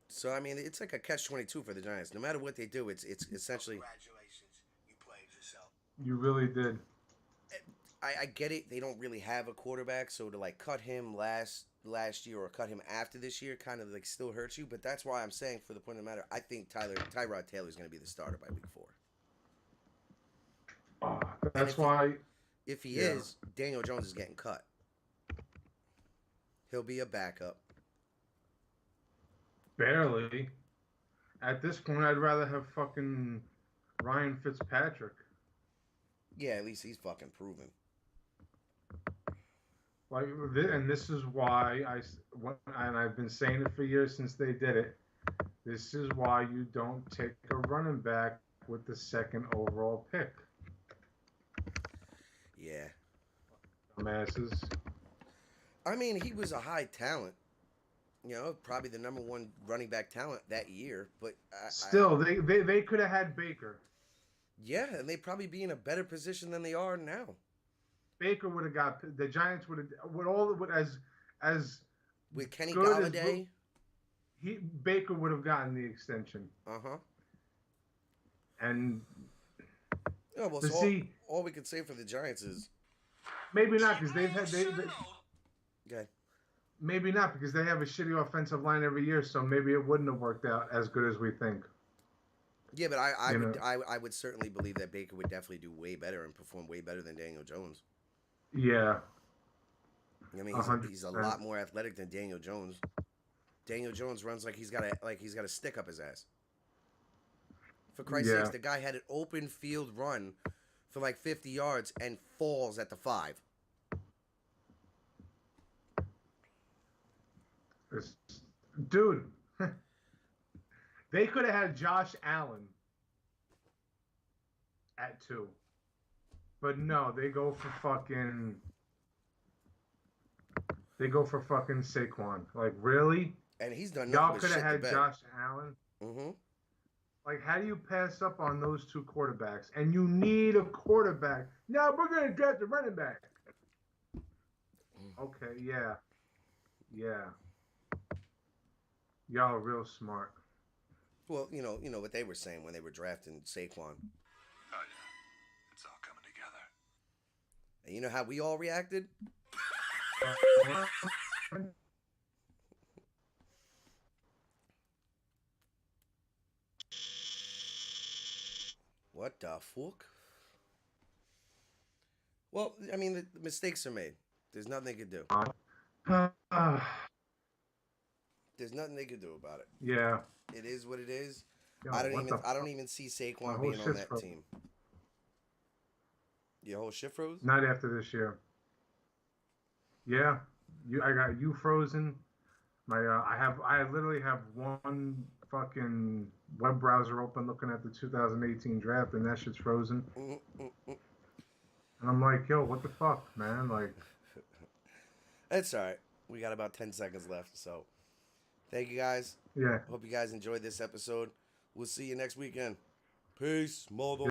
So I mean, it's like a catch-22 for the Giants. No matter what they do, it's essentially. Congratulations, you played yourself. You really did. I get it. They don't really have a quarterback, so to like cut him last year or cut him after this year kind of like still hurts you. But that's why I'm saying, for the point of the matter, I think Tyrod Taylor is going to be the starter by week 4. That's why. If he is, Daniel Jones is getting cut. He'll be a backup. Barely. At this point, I'd rather have fucking Ryan Fitzpatrick. Yeah, at least he's fucking proven. Like, and this is why and I've been saying it for years since they did it. This is why you don't take a running back with the 2nd overall pick. Yeah. Dumbasses. I mean, he was a high talent. You know, probably the number 1 running back talent that year. But still, they could have had Baker. Yeah, and they'd probably be in a better position than they are now. Baker would have got the Giants would have as with Kenny good Galladay. Baker would have gotten the extension. And yeah, well, so all we can say for the Giants is maybe not, because they okay. Maybe not, because they have a shitty offensive line every year, so maybe it wouldn't have worked out as good as we think. Yeah, but I would certainly believe that Baker would definitely do way better and perform way better than Daniel Jones. Yeah. I mean, he's a lot more athletic than Daniel Jones. Daniel Jones runs like he's got a stick up his ass. For Christ's sakes, the guy had an open field run for like 50 yards and falls at the 5. Dude, they could have had Josh Allen at 2. But no, they go for fucking Saquon. Like, really? And he's done Y'all nothing but could have shit had to Josh Allen. Mm-hmm. Like, how do you pass up on those 2 quarterbacks? And you need a quarterback. No, we're going to draft a running back. Okay, yeah. Yeah. Y'all are real smart. Well, you know what they were saying when they were drafting Saquon. Oh, yeah. It's all coming together. And you know how we all reacted? What the fuck? Well, I mean, the mistakes are made. There's nothing they could do. There's nothing they could do about it. Yeah. It is what it is. Yo, I don't what even the I don't fuck? even see My Saquon whole being on shit's that frozen. team. Your whole shit froze? Not after this year. Yeah, I got you frozen. I literally have one fucking web browser open looking at the 2018 draft, and that shit's frozen. Mm-mm-mm. And I'm like, yo, what the fuck, man? Like, It's all right. We got about 10 seconds left, so thank you guys. yeah. Hope you guys enjoyed this episode. We'll see you next weekend. Peace, mother.